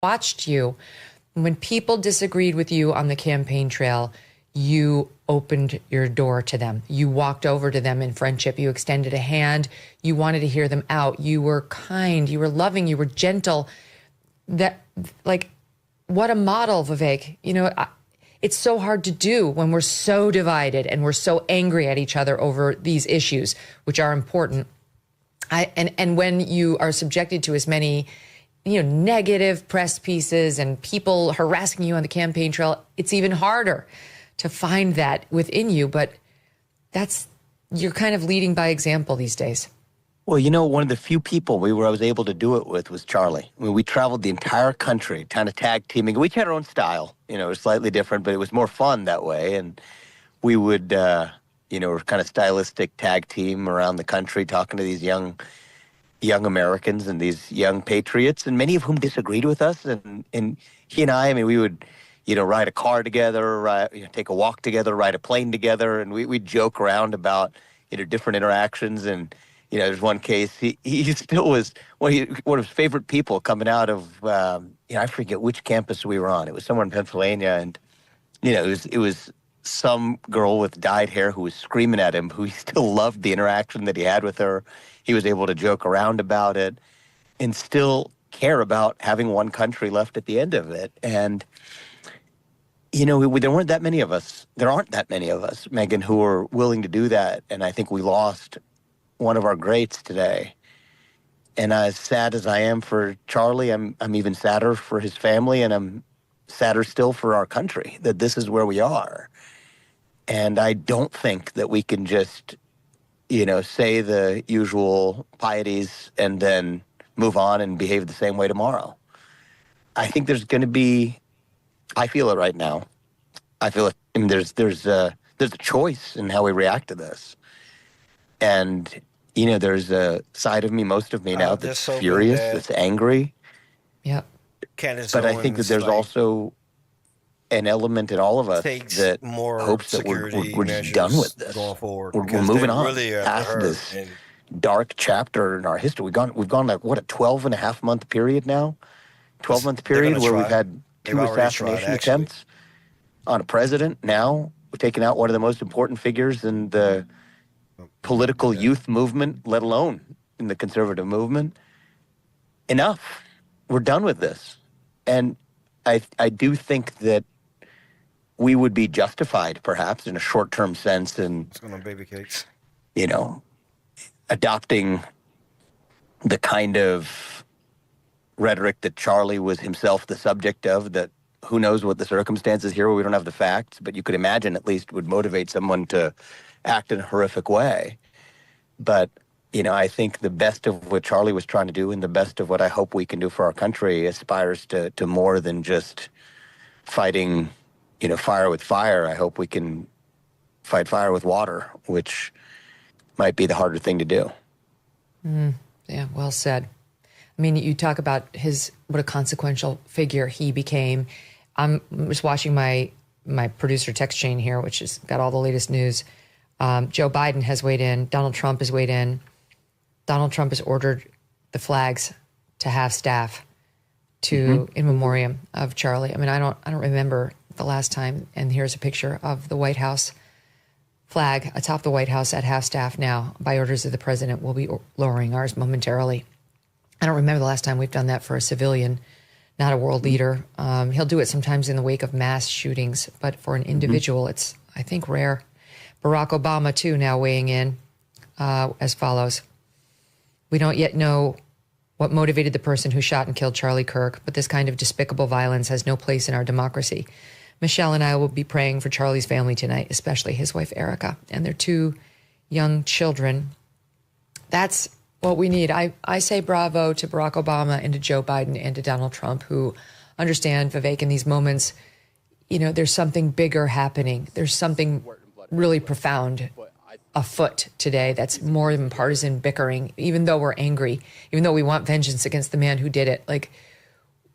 watched you. When people disagreed with you on the campaign trail, you opened your door to them. You walked over to them in friendship. You extended a hand. You wanted to hear them out. You were kind. You were loving. You were gentle. That, like, what a model, Vivek. You know, it's so hard to do when we're so divided and we're so angry at each other over these issues, which are important. And when you are subjected to as many negative press pieces and people harassing you on the campaign trail, it's even harder to find that within you. But you're kind of leading by example these days. Well, one of the few people I was able to do it with was Charlie. I mean, we traveled the entire country, kind of tag teaming. We each had our own style, it was slightly different, but it was more fun that way. And we would we're kind of stylistic tag team around the country talking to these young Americans and these young patriots, and many of whom disagreed with us. And he and I mean, we would, ride a car together, take a walk together, ride a plane together, and we'd joke around about, different interactions. And, there's one case, he still was one of his favorite people coming out of, I forget which campus we were on. It was somewhere in Pennsylvania, and, it was some girl with dyed hair who was screaming at him, who he still loved the interaction that he had with her. He was able to joke around about it and still care about having one country left at the end of it. And, there weren't that many of us. There aren't that many of us, Megan, who are willing to do that. And I think we lost one of our greats today. And as sad as I am for Charlie, I'm even sadder for his family, and I'm sadder still for our country that this is where we are. And I don't think that we can just, say the usual pieties and then move on and behave the same way tomorrow. I think there's going to be, I feel it right now. I feel it. I mean, there's a choice in how we react to this. And, there's a side of me, most of me now, that's furious, that's angry. Yep. But I think that there's also an element in all of us that hopes that we're just done with this. We're moving on past this dark chapter in our history. We've gone like, what, a 12-and-a-half-month period now? 12-month period where we've had 2 assassination attempts on a president. Now we're taking out one of the most important figures in the political youth movement, let alone in the conservative movement. Enough. We're done with this. And I do think that we would be justified, perhaps, in a short-term sense in, baby cakes, adopting the kind of rhetoric that Charlie was himself the subject of, that who knows what the circumstances here, we don't have the facts, but you could imagine at least would motivate someone to act in a horrific way. But, I think the best of what Charlie was trying to do and the best of what I hope we can do for our country aspires to more than just fighting, fire with fire. I hope we can fight fire with water, which might be the harder thing to do. Yeah, well said. I mean, you talk about what a consequential figure he became. I'm just watching my producer text chain here, which has got all the latest news. Joe Biden has weighed in. Donald Trump has weighed in. Donald Trump has ordered the flags to half staff in memoriam of Charlie. I mean, I don't remember the last time. And here's a picture of the White House flag atop the White House at half staff now. By orders of the president, we'll be lowering ours momentarily. I don't remember the last time we've done that for a civilian, not a world leader. He'll do it sometimes in the wake of mass shootings, but for an individual, it's, I think, rare. Barack Obama, too, now weighing in as follows. We don't yet know what motivated the person who shot and killed Charlie Kirk, but this kind of despicable violence has no place in our democracy. Michelle and I will be praying for Charlie's family tonight, especially his wife, Erica, and their 2 young children. That's what we need. I say bravo to Barack Obama and to Joe Biden and to Donald Trump, who understand, Vivek, in these moments, there's something bigger happening. There's something really profound afoot today that's more than partisan bickering, even though we're angry, even though we want vengeance against the man who did it. Like,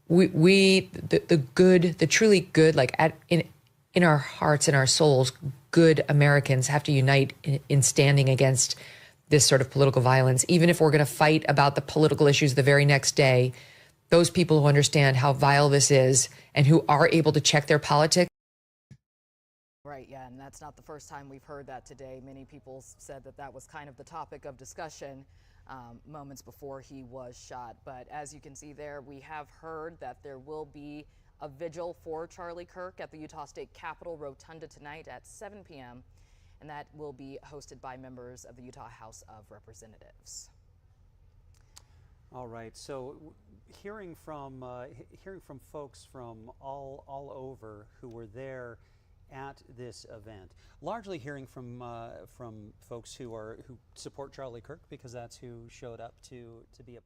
the truly good, like in our hearts and our souls, good Americans have to unite in standing against this sort of political violence. Even if we're going to fight about the political issues the very next day, those people who understand how vile this is and who are able to check their politics. Right, yeah, and that's not the first time we've heard that today. Many people said that was kind of the topic of discussion moments before he was shot. But as you can see there, we have heard that there will be a vigil for Charlie Kirk at the Utah State Capitol Rotunda tonight at 7 p.m., and that will be hosted by members of the Utah House of Representatives. All right, so hearing from folks from all over who were there at this event, largely hearing from folks who support Charlie Kirk, because that's who showed up to be a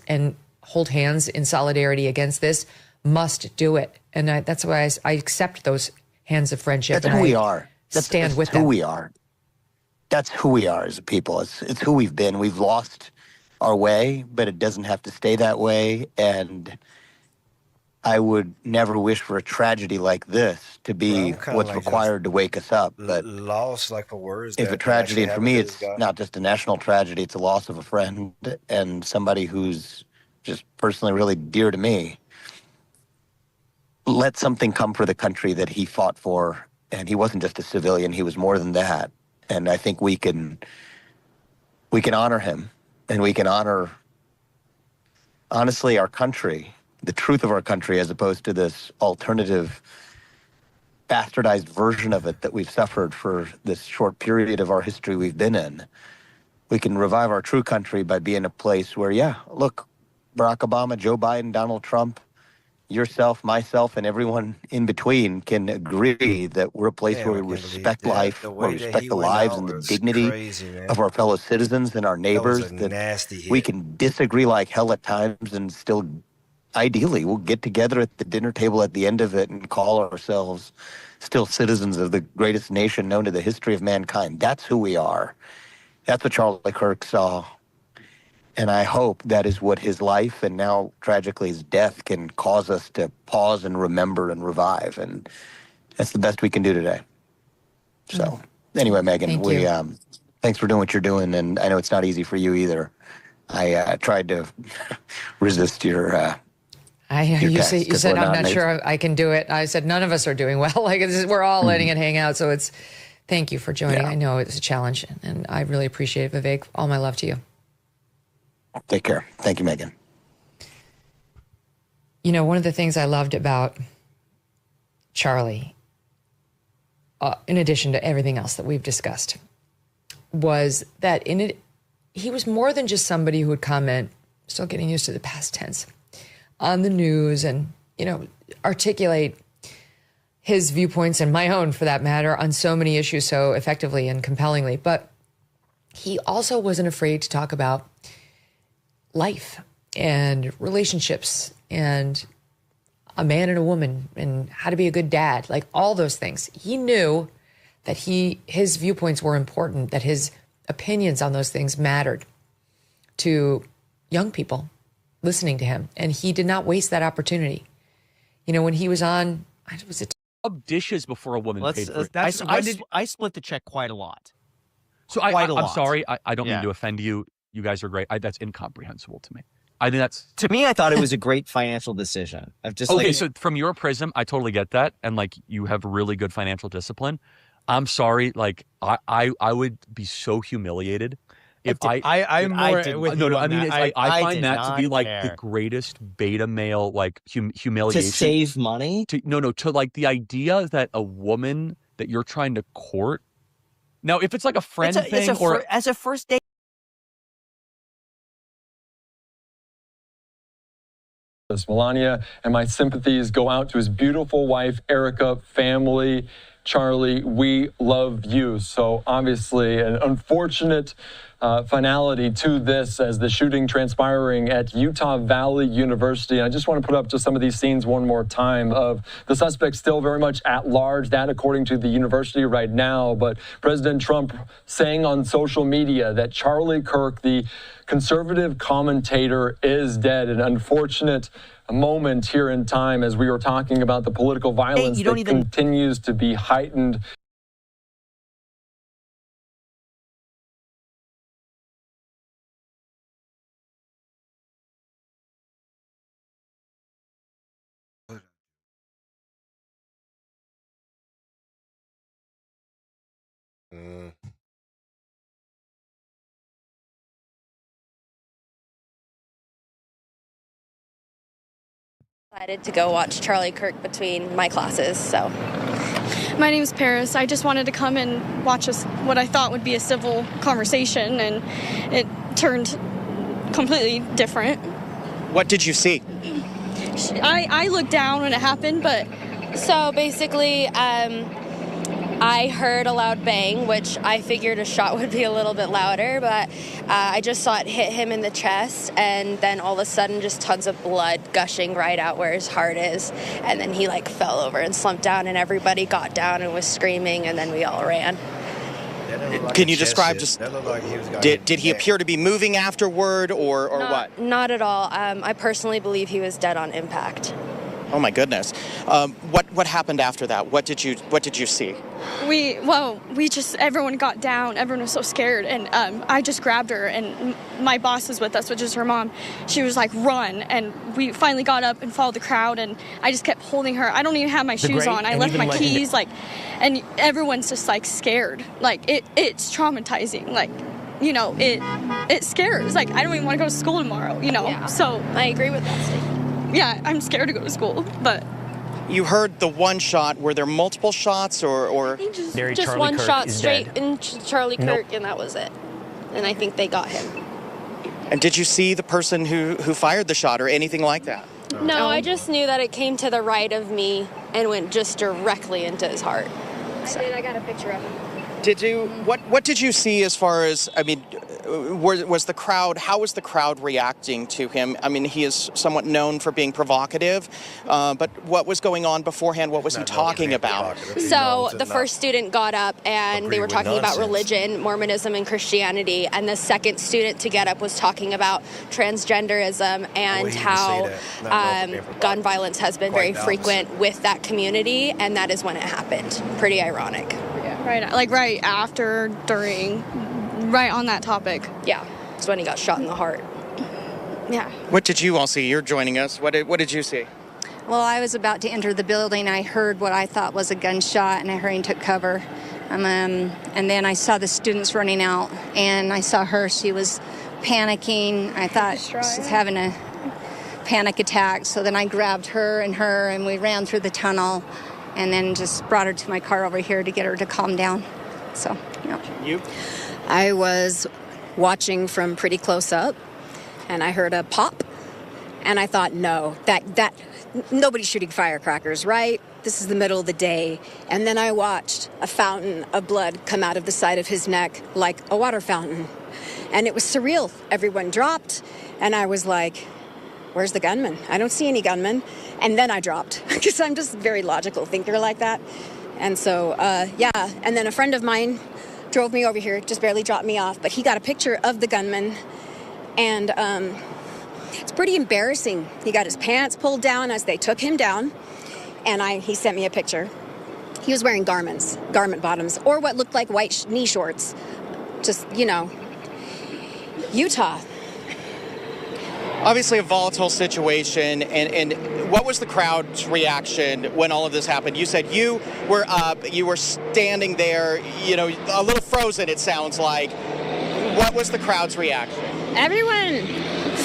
and hold hands in solidarity against this must do it. And that's why I accept those hands of friendship. That's who we are. Stand with them. Who we are. That's who we are as a people. It's who we've been. We've lost our way, but it doesn't have to stay that way. And I would never wish for a tragedy like this to be what's required to wake us up. But lost like for words. If a tragedy, and for me, it's not just a national tragedy, it's a loss of a friend and somebody who's just personally really dear to me. Let something come for the country that he fought for. And he wasn't just a civilian, he was more than that. And I think we can honor him, and we can honor, honestly, our country, the truth of our country, as opposed to this alternative, bastardized version of it that we've suffered for this short period of our history we've been in. We can revive our true country by being a place where, yeah, look, Barack Obama, Joe Biden, Donald Trump, yourself, myself, and everyone in between can agree that we're a place where we respect life, where we respect the lives and the dignity of our fellow citizens and our neighbors, that we can disagree like hell at times and still, ideally, we'll get together at the dinner table at the end of it and call ourselves still citizens of the greatest nation known to the history of mankind. That's who we are. That's what Charlie Kirk saw. And I hope that is what his life and now tragically his death can cause us to pause and remember and revive. And that's the best we can do today. So anyway, Megan, thanks for doing what you're doing. And I know it's not easy for you either. I tried to resist your you said I'm not sure I can do it. I said none of us are doing well. Like we're all letting it hang out. So thank you for joining. Yeah. I know it's a challenge, and I really appreciate it, Vivek. All my love to you. Take care. Thank you, Megan. You know, one of the things I loved about Charlie, in addition to everything else that we've discussed, was that he was more than just somebody who would comment, still getting used to the past tense, on the news and, you know, articulate his viewpoints and my own, for that matter, on so many issues so effectively and compellingly. But he also wasn't afraid to talk about life and relationships and a man and a woman and how to be a good dad, like all those things. He knew that his viewpoints were important, that his opinions on those things mattered to young people listening to him. And he did not waste that opportunity. You know, when he was on, was it dishes before a woman paid for it? I split the check quite a lot. So I'm sorry, I don't mean to offend you. You guys are great. That's incomprehensible to me. I think that's... To me, I thought it was a great financial decision. So from your prism, I totally get that. And like, you have really good financial discipline. I'm sorry. Like, I would be so humiliated if I find that to be like the greatest beta male, like humiliation. To save money? To like the idea that a woman that you're trying to court. Now, if it's like a friend thing as a first date. Melania, and my sympathies go out to his beautiful wife, Erica, family, Charlie. We love you. So obviously an unfortunate finality to this as the shooting transpiring at Utah Valley University. I just want to put up just some of these scenes one more time of the suspect still very much at large, that according to the university right now. But President Trump saying on social media that Charlie Kirk, the conservative commentator, is dead. An unfortunate moment here in time as we were talking about the political violence that continues to be heightened. Decided to go watch Charlie Kirk between my classes, so. My name's Paris. I just wanted to come and watch what I thought would be a civil conversation, and it turned completely different. What did you see? I looked down when it happened, but... So basically, I I heard a loud bang, which I figured a shot would be a little bit louder, but I just saw it hit him in the chest, and then all of a sudden just tons of blood gushing right out where his heart is, and then he like fell over and slumped down, and everybody got down and was screaming, and then we all ran. Can you describe just, did he appear to be moving afterward or what? Not at all. I personally believe he was dead on impact. Oh my goodness. What happened after that? What did you see? Everyone got down. Everyone was so scared. And I just grabbed her, and my boss was with us, which is her mom. She was like, run. And we finally got up and followed the crowd, and I just kept holding her. I don't even have my shoes on. I left my keys, and everyone's just like scared. Like it's traumatizing. Like, you know, it scares. Like, I don't even want to go to school tomorrow, you know. Yeah. So I agree with that statement. Yeah, I'm scared to go to school, but... You heard the one shot. Were there multiple shots or... Just one shot straight into Charlie Kirk, and that was it. And I think they got him. And did you see the person who fired the shot or anything like that? No, I just knew that it came to the right of me and went just directly into his heart. So. I got a picture of him. Did you... What did you see as far as... I mean... Was the crowd, how was the crowd reacting to him? I mean, he is somewhat known for being provocative, but what was going on beforehand? What was he talking about? So the first student got up and they were talking about religion, Mormonism, and Christianity, and the second student to get up was talking about transgenderism and how gun violence has been very frequent with that community, and that is when it happened. Pretty ironic. Yeah, right after, during... Right on that topic. Yeah, it's when he got shot in the heart. Yeah. What did you all see? You're joining us. What did you see? Well, I was about to enter the building. I heard what I thought was a gunshot, and I hurried and took cover. And then I saw the students running out, and I saw her. She was panicking. I thought she was having a panic attack. So then I grabbed her, and we ran through the tunnel, and then just brought her to my car over here to get her to calm down. So, yeah. You? I was watching from pretty close up, and I heard a pop, and I thought, no, that nobody's shooting firecrackers, right? This is the middle of the day. And then I watched a fountain of blood come out of the side of his neck like a water fountain, and it was surreal. Everyone dropped, and I was like, where's the gunman? I don't see any gunman. And then I dropped, because I'm just a very logical thinker like that. And so, and then a friend of mine drove me over here, just barely dropped me off, but he got a picture of the gunman, and it's pretty embarrassing. He got his pants pulled down as they took him down, and he sent me a picture. He was wearing garment bottoms, or what looked like white knee shorts. Just, you know, Utah. Obviously a volatile situation, and what was the crowd's reaction when all of this happened? You said you were standing there, you know, a little frozen, it sounds like. What was the crowd's reaction? Everyone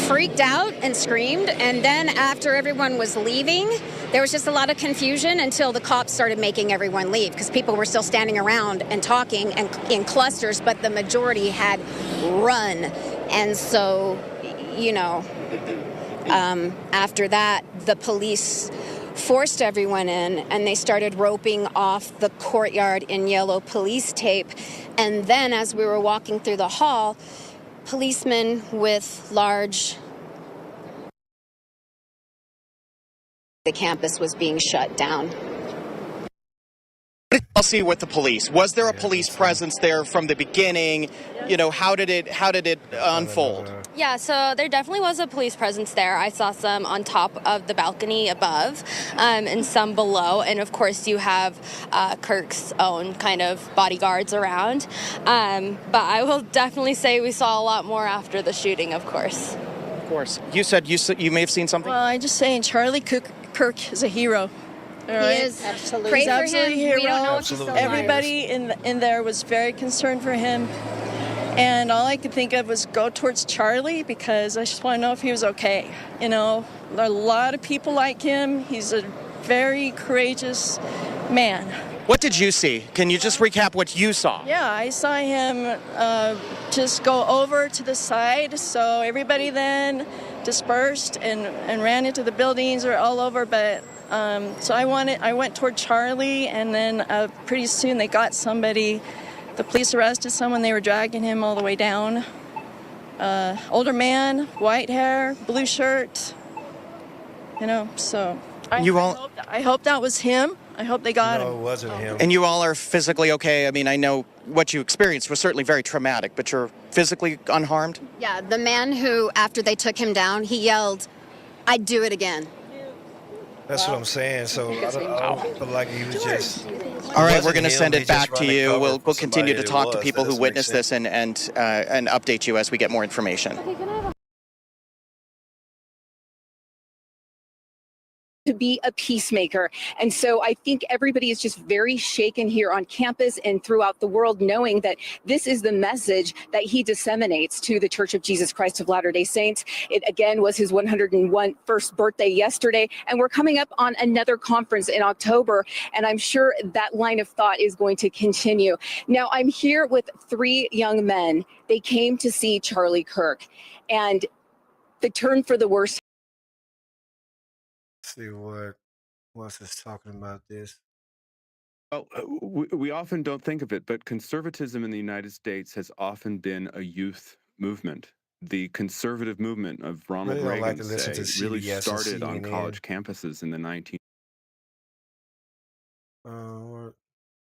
freaked out and screamed, and then after everyone was leaving, there was just a lot of confusion until the cops started making everyone leave, because people were still standing around and talking and in clusters, but the majority had run. And so, you know, after that, the police forced everyone in, and they started roping off the courtyard in yellow police tape. And then as we were walking through the hall, policemen with large... The campus was being shut down. I'll see with the police. Was there a police presence there from the beginning? You know, how did it unfold? Yeah, so there definitely was a police presence there. I saw some on top of the balcony above, and some below. And of course, you have Kirk's own kind of bodyguards around. But I will definitely say we saw a lot more after the shooting, of course. Of course. You said you may have seen something? Well, I'm just saying Charlie Kirk is a hero. All right? He is. Absolutely. Pray for him. We don't know if he's still alive. Everybody in there was very concerned for him. And all I could think of was go towards Charlie, because I just want to know if he was okay. You know, a lot of people like him. He's a very courageous man. What did you see? Can you just recap what you saw? Yeah, I saw him just go over to the side. So everybody then dispersed and ran into the buildings or all over. But So I went toward Charlie, and then pretty soon they got somebody. The police arrested someone. They were dragging him all the way down. Older man, white hair, blue shirt. So I hope that was him. I hope they got him. No, it wasn't him. And you all are physically okay? I mean, I know what you experienced was certainly very traumatic, but you're physically unharmed? Yeah, the man who, after they took him down, he yelled, "I'd do it again." That's what I'm saying. So I don't feel like he was just. All right, we're going to send it back to you. We'll continue to talk to people who witnessed this and update you as we get more information. To be a peacemaker. And so I think everybody is just very shaken here on campus and throughout the world, knowing that this is the message that he disseminates to the Church of Jesus Christ of Latter-day Saints. It again was his 101st birthday yesterday, and we're coming up on another conference in October, and I'm sure that line of thought is going to continue. Now, I'm here with 3 young men. They came to see Charlie Kirk, and the turn for the worse. See what's this talking about this. Well, we often don't think of it, but conservatism in the United States has often been a youth movement. The conservative movement of Ronald Really don't like Reagan to listen to really CBS and started on CNN. college campuses in the 19.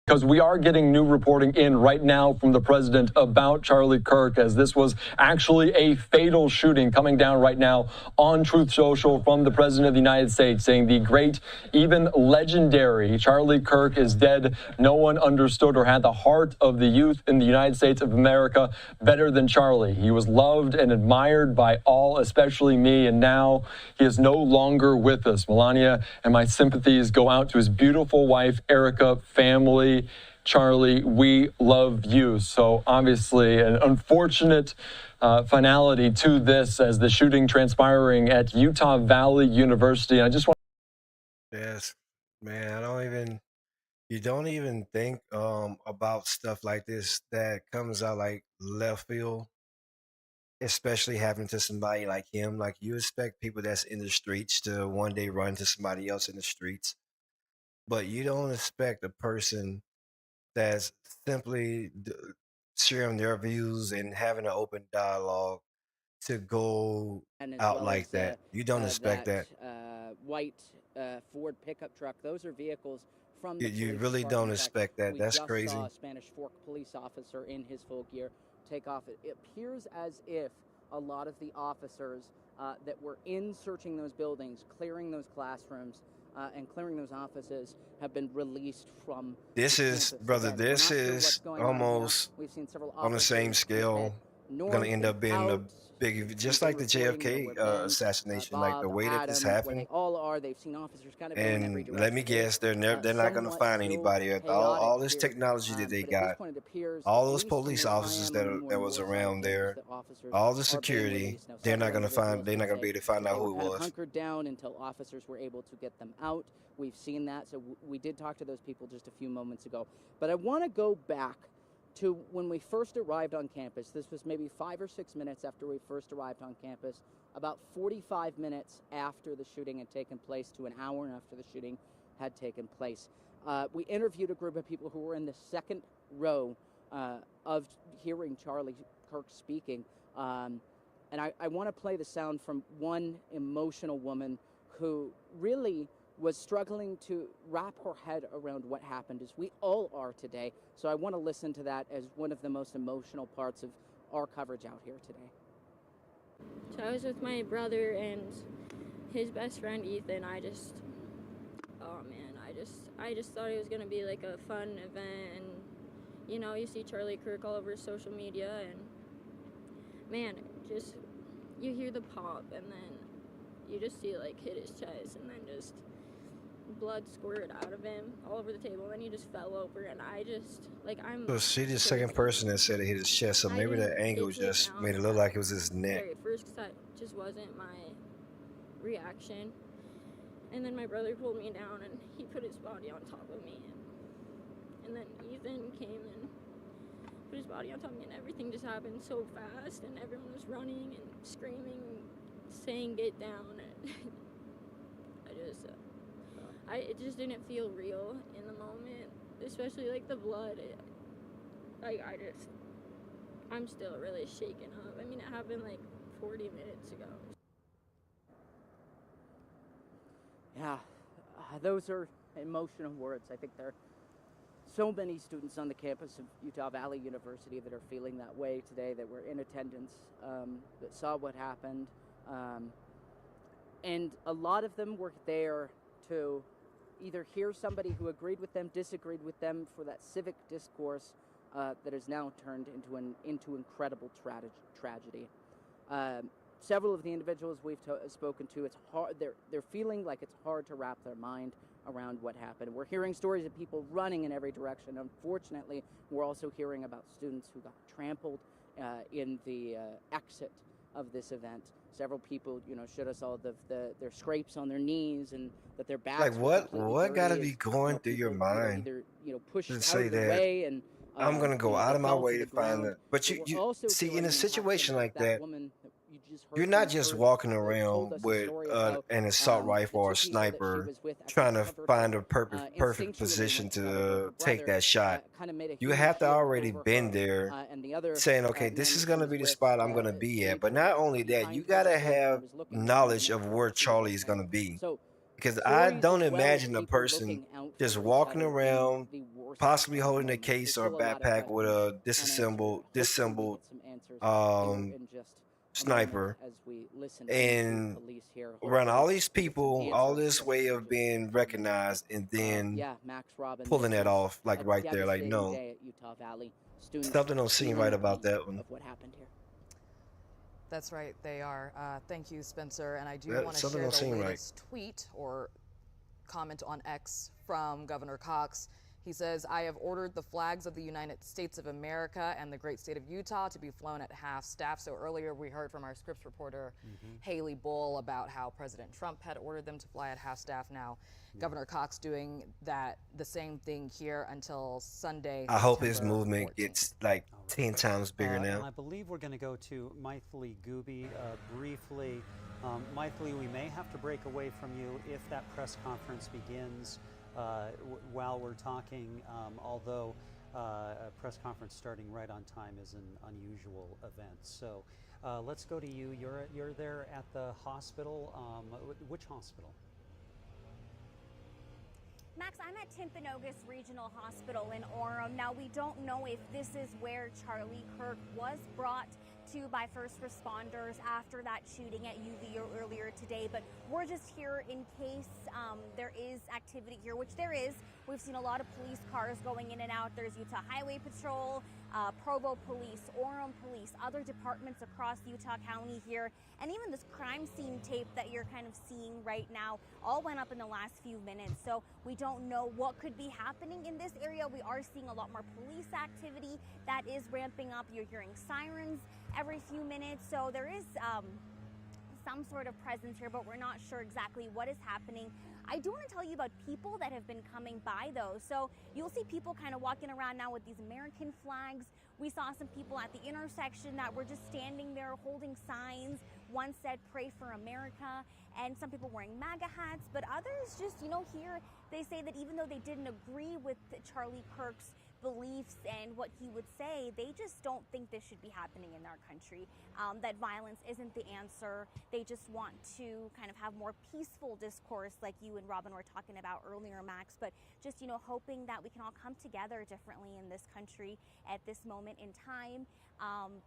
Because we are getting new reporting in right now from the president about Charlie Kirk, as this was actually a fatal shooting coming down right now on Truth Social from the president of the United States, saying the great, even legendary Charlie Kirk is dead. No one understood or had the heart of the youth in the United States of America better than Charlie. He was loved and admired by all, especially me, and now he is no longer with us. Melania, and my sympathies go out to his beautiful wife, Erica, family. Charlie, we love you. So obviously an unfortunate finality to this as the shooting transpiring at Utah Valley University. I just want. Yes, man. You don't even think about stuff like this that comes out like left field, especially happening to somebody like him. Like, you expect people that's in the streets to one day run to somebody else in the streets, but you don't expect a person that's simply sharing their views and having an open dialogue to go out like that. You don't expect that. White Ford pickup truck. Those are vehicles from the You police really department. don't In fact, expect that. we That's just crazy. saw a Spanish Fork police officer in his full gear take off. It appears as if a lot of the officers that were in searching those buildings, clearing those classrooms, and clearing those offices have been released from. This is, brother, this is almost on the same scale going to end up being a big, just like the JFK assassination, like the way that this happened. They all are. They've seen officers kind of going in every And direction. let me guess, they're not going to find anybody. All this technology that they got, all those police officers that was around there, all the security, they're not going to find. They're not going to be able to find out who it was. Hunkered down until officers were able to get them out. We've seen that, so we did talk to those people just a few moments ago. But I want to go back to when we first arrived on campus. This was maybe 5 or 6 minutes after we first arrived on campus, about 45 minutes after the shooting had taken place to an hour after the shooting had taken place. We interviewed a group of people who were in the second row of hearing Charlie Kirk speaking. And I want to play the sound from one emotional woman who really was struggling to wrap her head around what happened, as we all are today. So I want to listen to that as one of the most emotional parts of our coverage out here today. So I was with my brother and his best friend Ethan. I just thought it was gonna be like a fun event, and you know, you see Charlie Kirk all over social media, and man, just you hear the pop, and then you just see like hit his chest, and then just blood squirted out of him all over the table, and then he just fell over, and I just So she's the second person that said it hit his chest, so maybe that angle just made it look like it was his neck. At first, 'cause that just wasn't my reaction, and then my brother pulled me down, and he put his body on top of me, and then Ethan came and put his body on top of me, and everything just happened so fast, and everyone was running and screaming, saying get down, and I just it just didn't feel real in the moment, especially like the blood. I'm still really shaken up. I mean, it happened like 40 minutes ago. Yeah, those are emotional words. I think there are so many students on the campus of Utah Valley University that are feeling that way today, that were in attendance, that saw what happened. And a lot of them were there to either hear somebody who agreed with them, disagreed with them, for that civic discourse that has now turned into incredible tragedy. Several of the individuals we've spoken to, it's hard. They're feeling like it's hard to wrap their mind around what happened. We're hearing stories of people running in every direction. Unfortunately, we're also hearing about students who got trampled in the exit of this event. Several people, showed us all their scrapes on their knees and that their backs Like were what got to be going through your mind either pushed to out say of the that way and I'm gonna go out they of my fell way to to the find ground. it? But But you we're also see, in feeling a the impact situation of like that that, woman that you just heard you're from not just earlier, walking that told around us a with story of how an assault rifle or a the two people that she sniper was with actually trying to covered find her, a perfect instinctually position went to cover her. to Her take brother that shot. kind of made a You human have to shield already over been her, there and the other saying, okay, man this is that she gonna was be the with spot I'm gonna be at. stayed But not only that, behind you her, gotta so have was looking around to knowledge make of sure where that she was Charlie is okay. gonna be. So Because I stories don't as well of imagine a people person looking out just for each walking other around, in the worst possibly of holding a moments. case There's or a still a lot of backpack with questions a unanswered. Hopefully we disassembled get some answers here um, in just a moment sniper as we listen to and police here. run all Hopefully these we get some people, all answers this as way to of just being what happened. recognized, and then Yeah, Max, Robin, pulling this that is off like a right there. Like, devastating no, day at Utah Valley. Students something don't seem feeling right the about pain that one. of what happened here. That's right, they are. Thank you, Spencer. And I do want to Something share don't the seem right. latest tweet or comment on X from Governor Cox. He says, I have ordered the flags of the United States of America and the great state of Utah to be flown at half staff. So earlier we heard from our Scripps reporter, Haley Bull, about how President Trump had ordered them to fly at half staff. Now, Governor Cox doing the same thing here until Sunday. I hope his September movement 14th. gets like 10 times bigger And now. I believe we're going to go to Maithili Gooby briefly. Maithili, we may have to break away from you if that press conference begins while we're talking, although a press conference starting right on time is an unusual event. So let's go to you. You're there at the hospital. Which hospital? Max, I'm at Timpanogos Regional Hospital in Orem. Now, we don't know if this is where Charlie Kirk was brought to by first responders after that shooting at UV earlier today, but we're just here in case there is activity here, which there is. We've seen a lot of police cars going in and out. There's Utah Highway Patrol, Provo Police, Orem Police, other departments across Utah County here, and even this crime scene tape that you're kind of seeing right now all went up in the last few minutes. So we don't know what could be happening in this area. We are seeing a lot more police activity that is ramping up. You're hearing sirens every few minutes. So there is some sort of presence here, but we're not sure exactly what is happening. I do want to tell you about people that have been coming by though. So you'll see people kind of walking around now with these American flags. We saw some people at the intersection that were just standing there holding signs. One said, "Pray for America," and some people wearing MAGA hats, but others just, here they say that even though they didn't agree with Charlie Kirk's beliefs and what he would say, they just don't think this should be happening in our country, that violence isn't the answer. They just want to kind of have more peaceful discourse like you and Robin were talking about earlier, Max, but just, hoping that we can all come together differently in this country at this moment in time.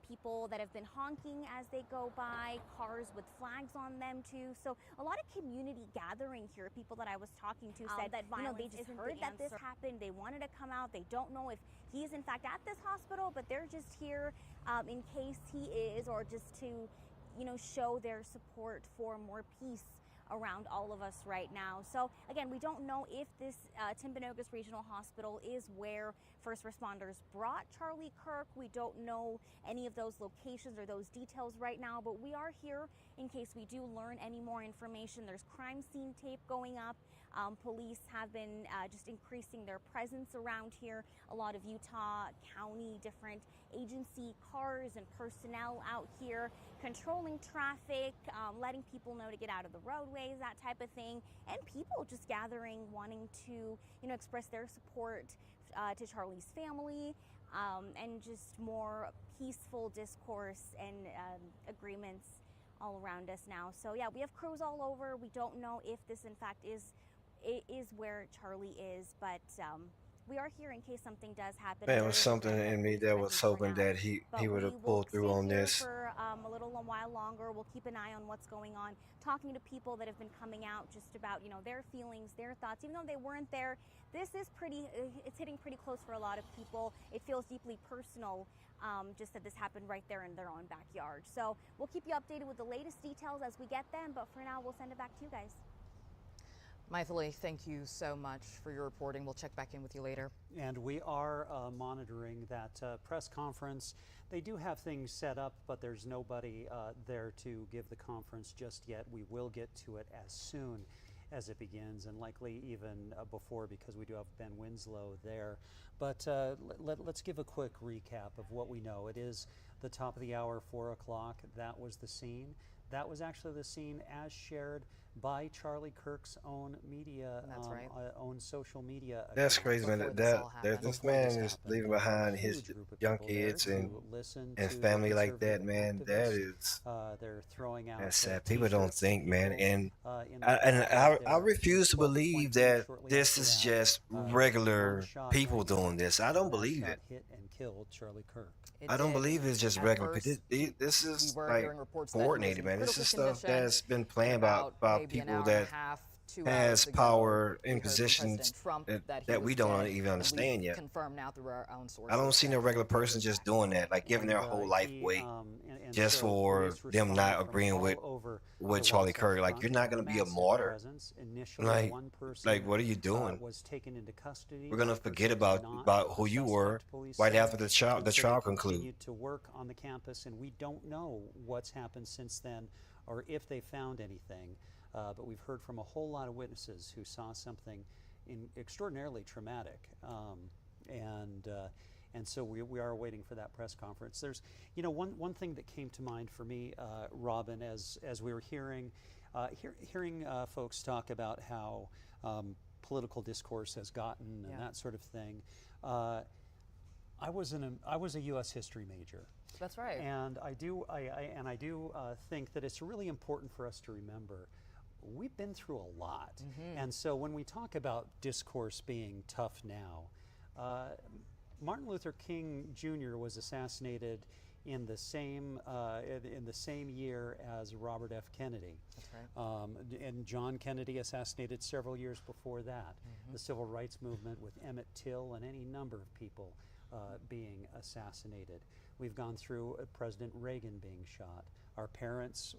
People that have been honking as they go by, cars with flags on them too. So a lot of community gathering here. People that I was talking to said that violence they just heard that this happened. They wanted to come out. They don't know if he's in fact at this hospital, but they're just here in case he is, or just to, show their support for more peace around all of us right now. So again, we don't know if this Timpanogos Regional Hospital is where first responders brought Charlie Kirk. We don't know any of those locations or those details right now, but we are here in case we do learn any more information. There's crime scene tape going up Police have been just increasing their presence around here. A lot of Utah County, different agency cars and personnel out here controlling traffic, letting people know to get out of the roadways, that type of thing, and people just gathering, wanting to, express their support to Charlie's family, and just more peaceful discourse and agreements all around us now. So yeah, we have crews all over. We don't know if this in fact is where Charlie is, but we are here in case something does happen. Man, it was something in me that was hoping that he would have pulled through on this. For a little while longer. We'll keep an eye on what's going on, talking to people that have been coming out just about, their feelings, their thoughts. Even though they weren't there, this is it's hitting pretty close for a lot of people. It feels deeply personal, just that this happened right there in their own backyard. So we'll keep you updated with the latest details as we get them, but for now, we'll send it back to you guys. Maithili, thank you so much for your reporting. We'll check back in with you later. And we are monitoring that press conference. They do have things set up, but there's nobody there to give the conference just yet. We will get to it as soon as it begins, and likely even before, because we do have Ben Winslow there. But let's give a quick recap of what we know. It is the top of the hour, 4 o'clock. That was the scene. That was actually the scene as shared by Charlie Kirk's own media, own social media. That's crazy, man. This man is leaving behind his young kids and family like that, man. That is, they're throwing out. That's sad. People don't think, man, and I refuse to believe that this is just regular people doing this. I don't believe it. Hit and killed Charlie Kirk. I don't believe it's just regular. This is like coordinated, man. This is stuff that's been planned about people that has power in positions that we don't even understand yet. I don't see no regular person just doing that, like giving their whole life away just for them not agreeing with Charlie Kirk. Like, you're not going to be a martyr. Like, what are you doing? We're going to forget about who you were right after the trial concluded. To work on the campus, and we don't know what's happened since then or if they found anything. But we've heard from a whole lot of witnesses who saw something extraordinarily traumatic, and so we are waiting for that press conference. There's, one thing that came to mind for me, Robin, as we were hearing folks talk about how political discourse has gotten and that sort of thing. I was a U.S. history major. That's right. And I do think that it's really important for us to remember we've been through a lot. Mm-hmm. And so when we talk about discourse being tough now, Martin Luther King Jr. was assassinated in the same year as Robert F. Kennedy. That's right. And John Kennedy assassinated several years before that. Mm-hmm. The Civil Rights Movement with Emmett Till and any number of people being assassinated. We've gone through President Reagan being shot. Our parents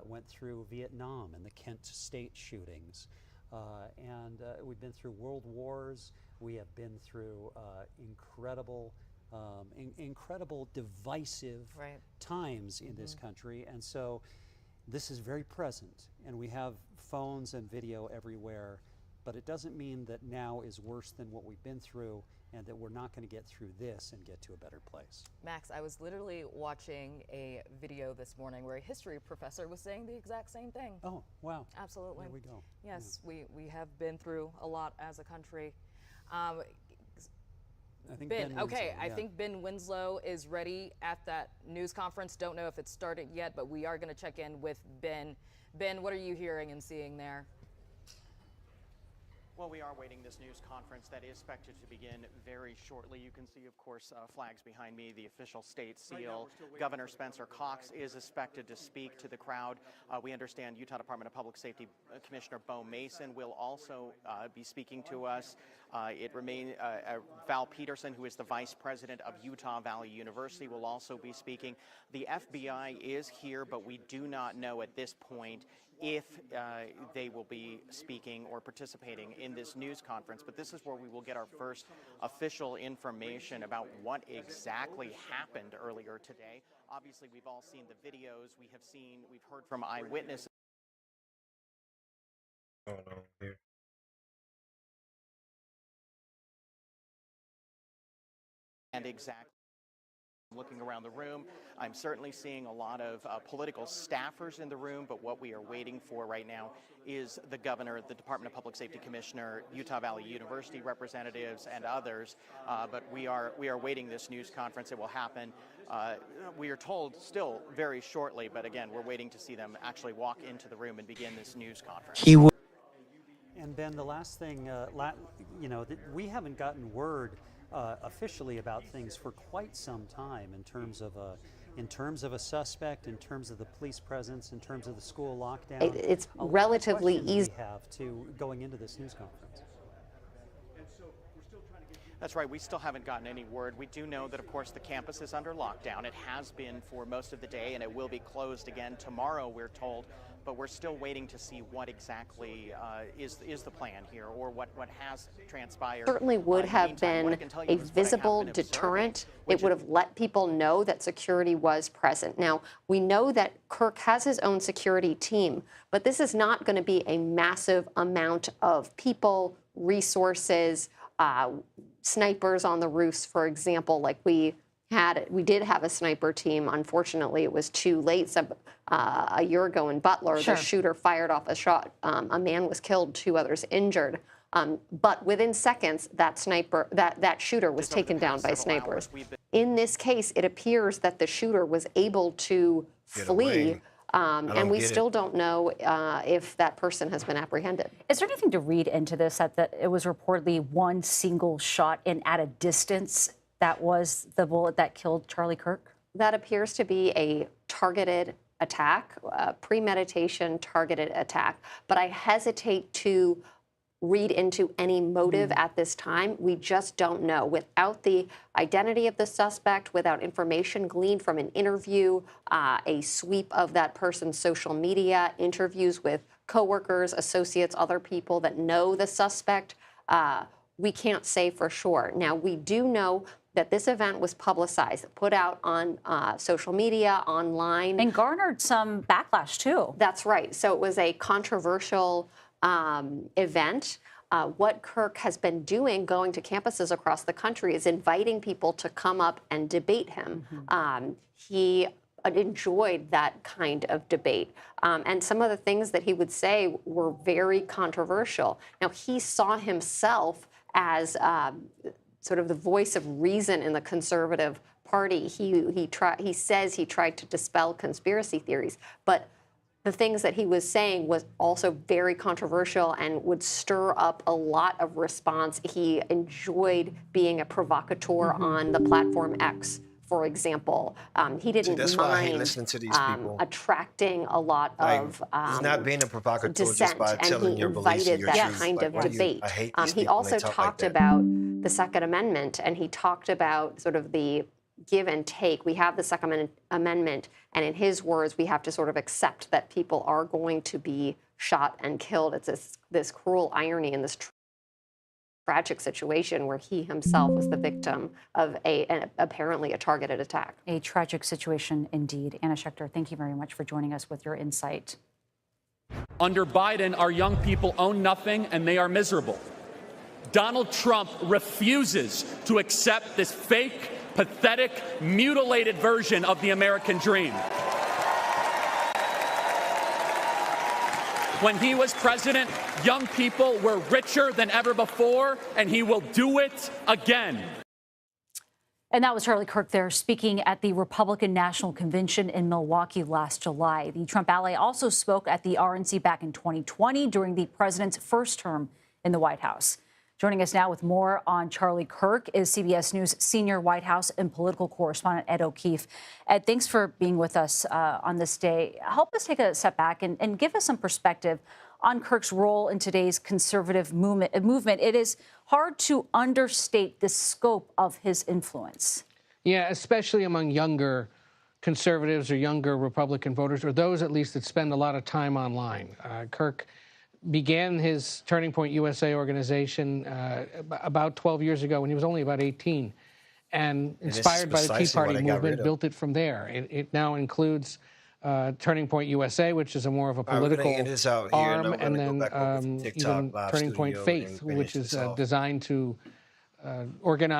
went through Vietnam and the Kent State shootings. And we've been through world wars. We have been through incredible divisive times in this country. And so this is very present. And we have phones and video everywhere. But it doesn't mean that now is worse than what we've been through and that we're not going to get through this and get to a better place. Max, I was literally watching a video this morning where a history professor was saying the exact same thing. Oh, wow. Absolutely. There we go. Yes, yeah. we have been through a lot as a country. I think Ben Winslow, I think Ben Winslow is ready at that news conference. Don't know if it's started yet, but we are going to check in with Ben. Ben, what are you hearing and seeing there? Well, we are waiting this news conference that is expected to begin very shortly. You can see, of course, flags behind me, the official state seal. Governor Spencer Cox is expected to speak to the crowd. We understand Utah Department of Public Safety Commissioner Bo Mason will also be speaking to us. It remains Val Peterson, who is the vice president of Utah Valley University, will also be speaking. The FBI is here, but we do not know at this point if they will be speaking or participating in this news conference. But this is where we will get our first official information about what exactly happened earlier today. Obviously, we've all seen the videos. We've heard from eyewitnesses. And exactly. Looking around the room, I'm certainly seeing a lot of political staffers in the room, but what we are waiting for right now is the governor, the Department of Public Safety Commissioner, Utah Valley University representatives, and others. But we are waiting this news conference. It will happen, we are told, still very shortly, but again, we're waiting to see them actually walk into the room and begin this news conference. And Ben, the last thing, we haven't gotten word officially about things for quite some time in terms of a suspect, in terms of the police presence, in terms of the school lockdown. It's relatively easy. We have to going into this news conference. That's right. We still haven't gotten any word. We do know that, of course, the campus is under lockdown. It has been for most of the day, and it will be closed again tomorrow, we're told. But we're still waiting to see what exactly is the plan here, or what has transpired. Certainly would have been a visible deterrent. It would have let people know that security was present. Now, we know that Kirk has his own security team, but this is not going to be a massive amount of people, resources, snipers on the roofs, for example, like we did have a sniper team. Unfortunately, it was too late. A year ago in Butler, Sure. The shooter fired off a shot. A man was killed, 2 others injured. But within seconds, that shooter was taken down by snipers. In this case, it appears that the shooter was able to flee. And we still don't know if that person has been apprehended. Is there anything to read into this, that it was reportedly one single shot in at a distance that was the bullet that killed Charlie Kirk? That appears to be a targeted attack, premeditation targeted attack. But I hesitate to read into any motive at this time. We just don't know. Without the identity of the suspect, without information gleaned from an interview, a sweep of that person's social media, interviews with coworkers, associates, other people that know the suspect, we can't say for sure. Now, we do know that this event was publicized, put out on social media, online. And garnered some backlash, too. That's right. So it was a controversial event. What Kirk has been doing, going to campuses across the country, is inviting people to come up and debate him. He enjoyed that kind of debate. And some of the things that he would say were very controversial. Now, he saw himself as sort of the voice of reason in the conservative party. He says he tried to dispel conspiracy theories, but the things that he was saying was also very controversial and would stir up a lot of response. He enjoyed being a provocateur on the platform X, for example. He didn't that's why I hate mind listening to these people. attracting a lot of he's not being a provocateur dissent, just by telling and he your beliefs and invited your that truth. kind Like, of why do you- debate. I hate these He people when also they talk like talked that. about the Second Amendment, and he talked about sort of the give and take. We have the Second Amendment, and in his words, we have to sort of accept that people are going to be shot and killed. It's this cruel irony in this tragic situation where he himself was the victim of apparently a targeted attack. A tragic situation indeed. Anna Schechter, thank you very much for joining us with your insight. Under Biden, our young people own nothing and they are miserable. Donald Trump refuses to accept this fake, pathetic, mutilated version of the American dream. When he was president, young people were richer than ever before, and he will do it again. And that was Charlie Kirk there speaking at the Republican National Convention in Milwaukee last July. The Trump ally also spoke at the RNC back in 2020 during the president's first term in the White House. Joining us now with more on Charlie Kirk is CBS News senior White House and political correspondent Ed O'Keefe. Ed, thanks for being with us on this day. Help us take a step back and give us some perspective on Kirk's role in today's conservative movement. It is hard to understate the scope of his influence. Yeah, especially among younger conservatives or younger Republican voters, or those at least that spend a lot of time online. Kirk began his Turning Point USA organization about 12 years ago when he was only about 18. And inspired by the Tea Party movement, built it from there. It now includes Turning Point USA, which is a more of a political arm, and then even Turning Point Faith, which is designed to organize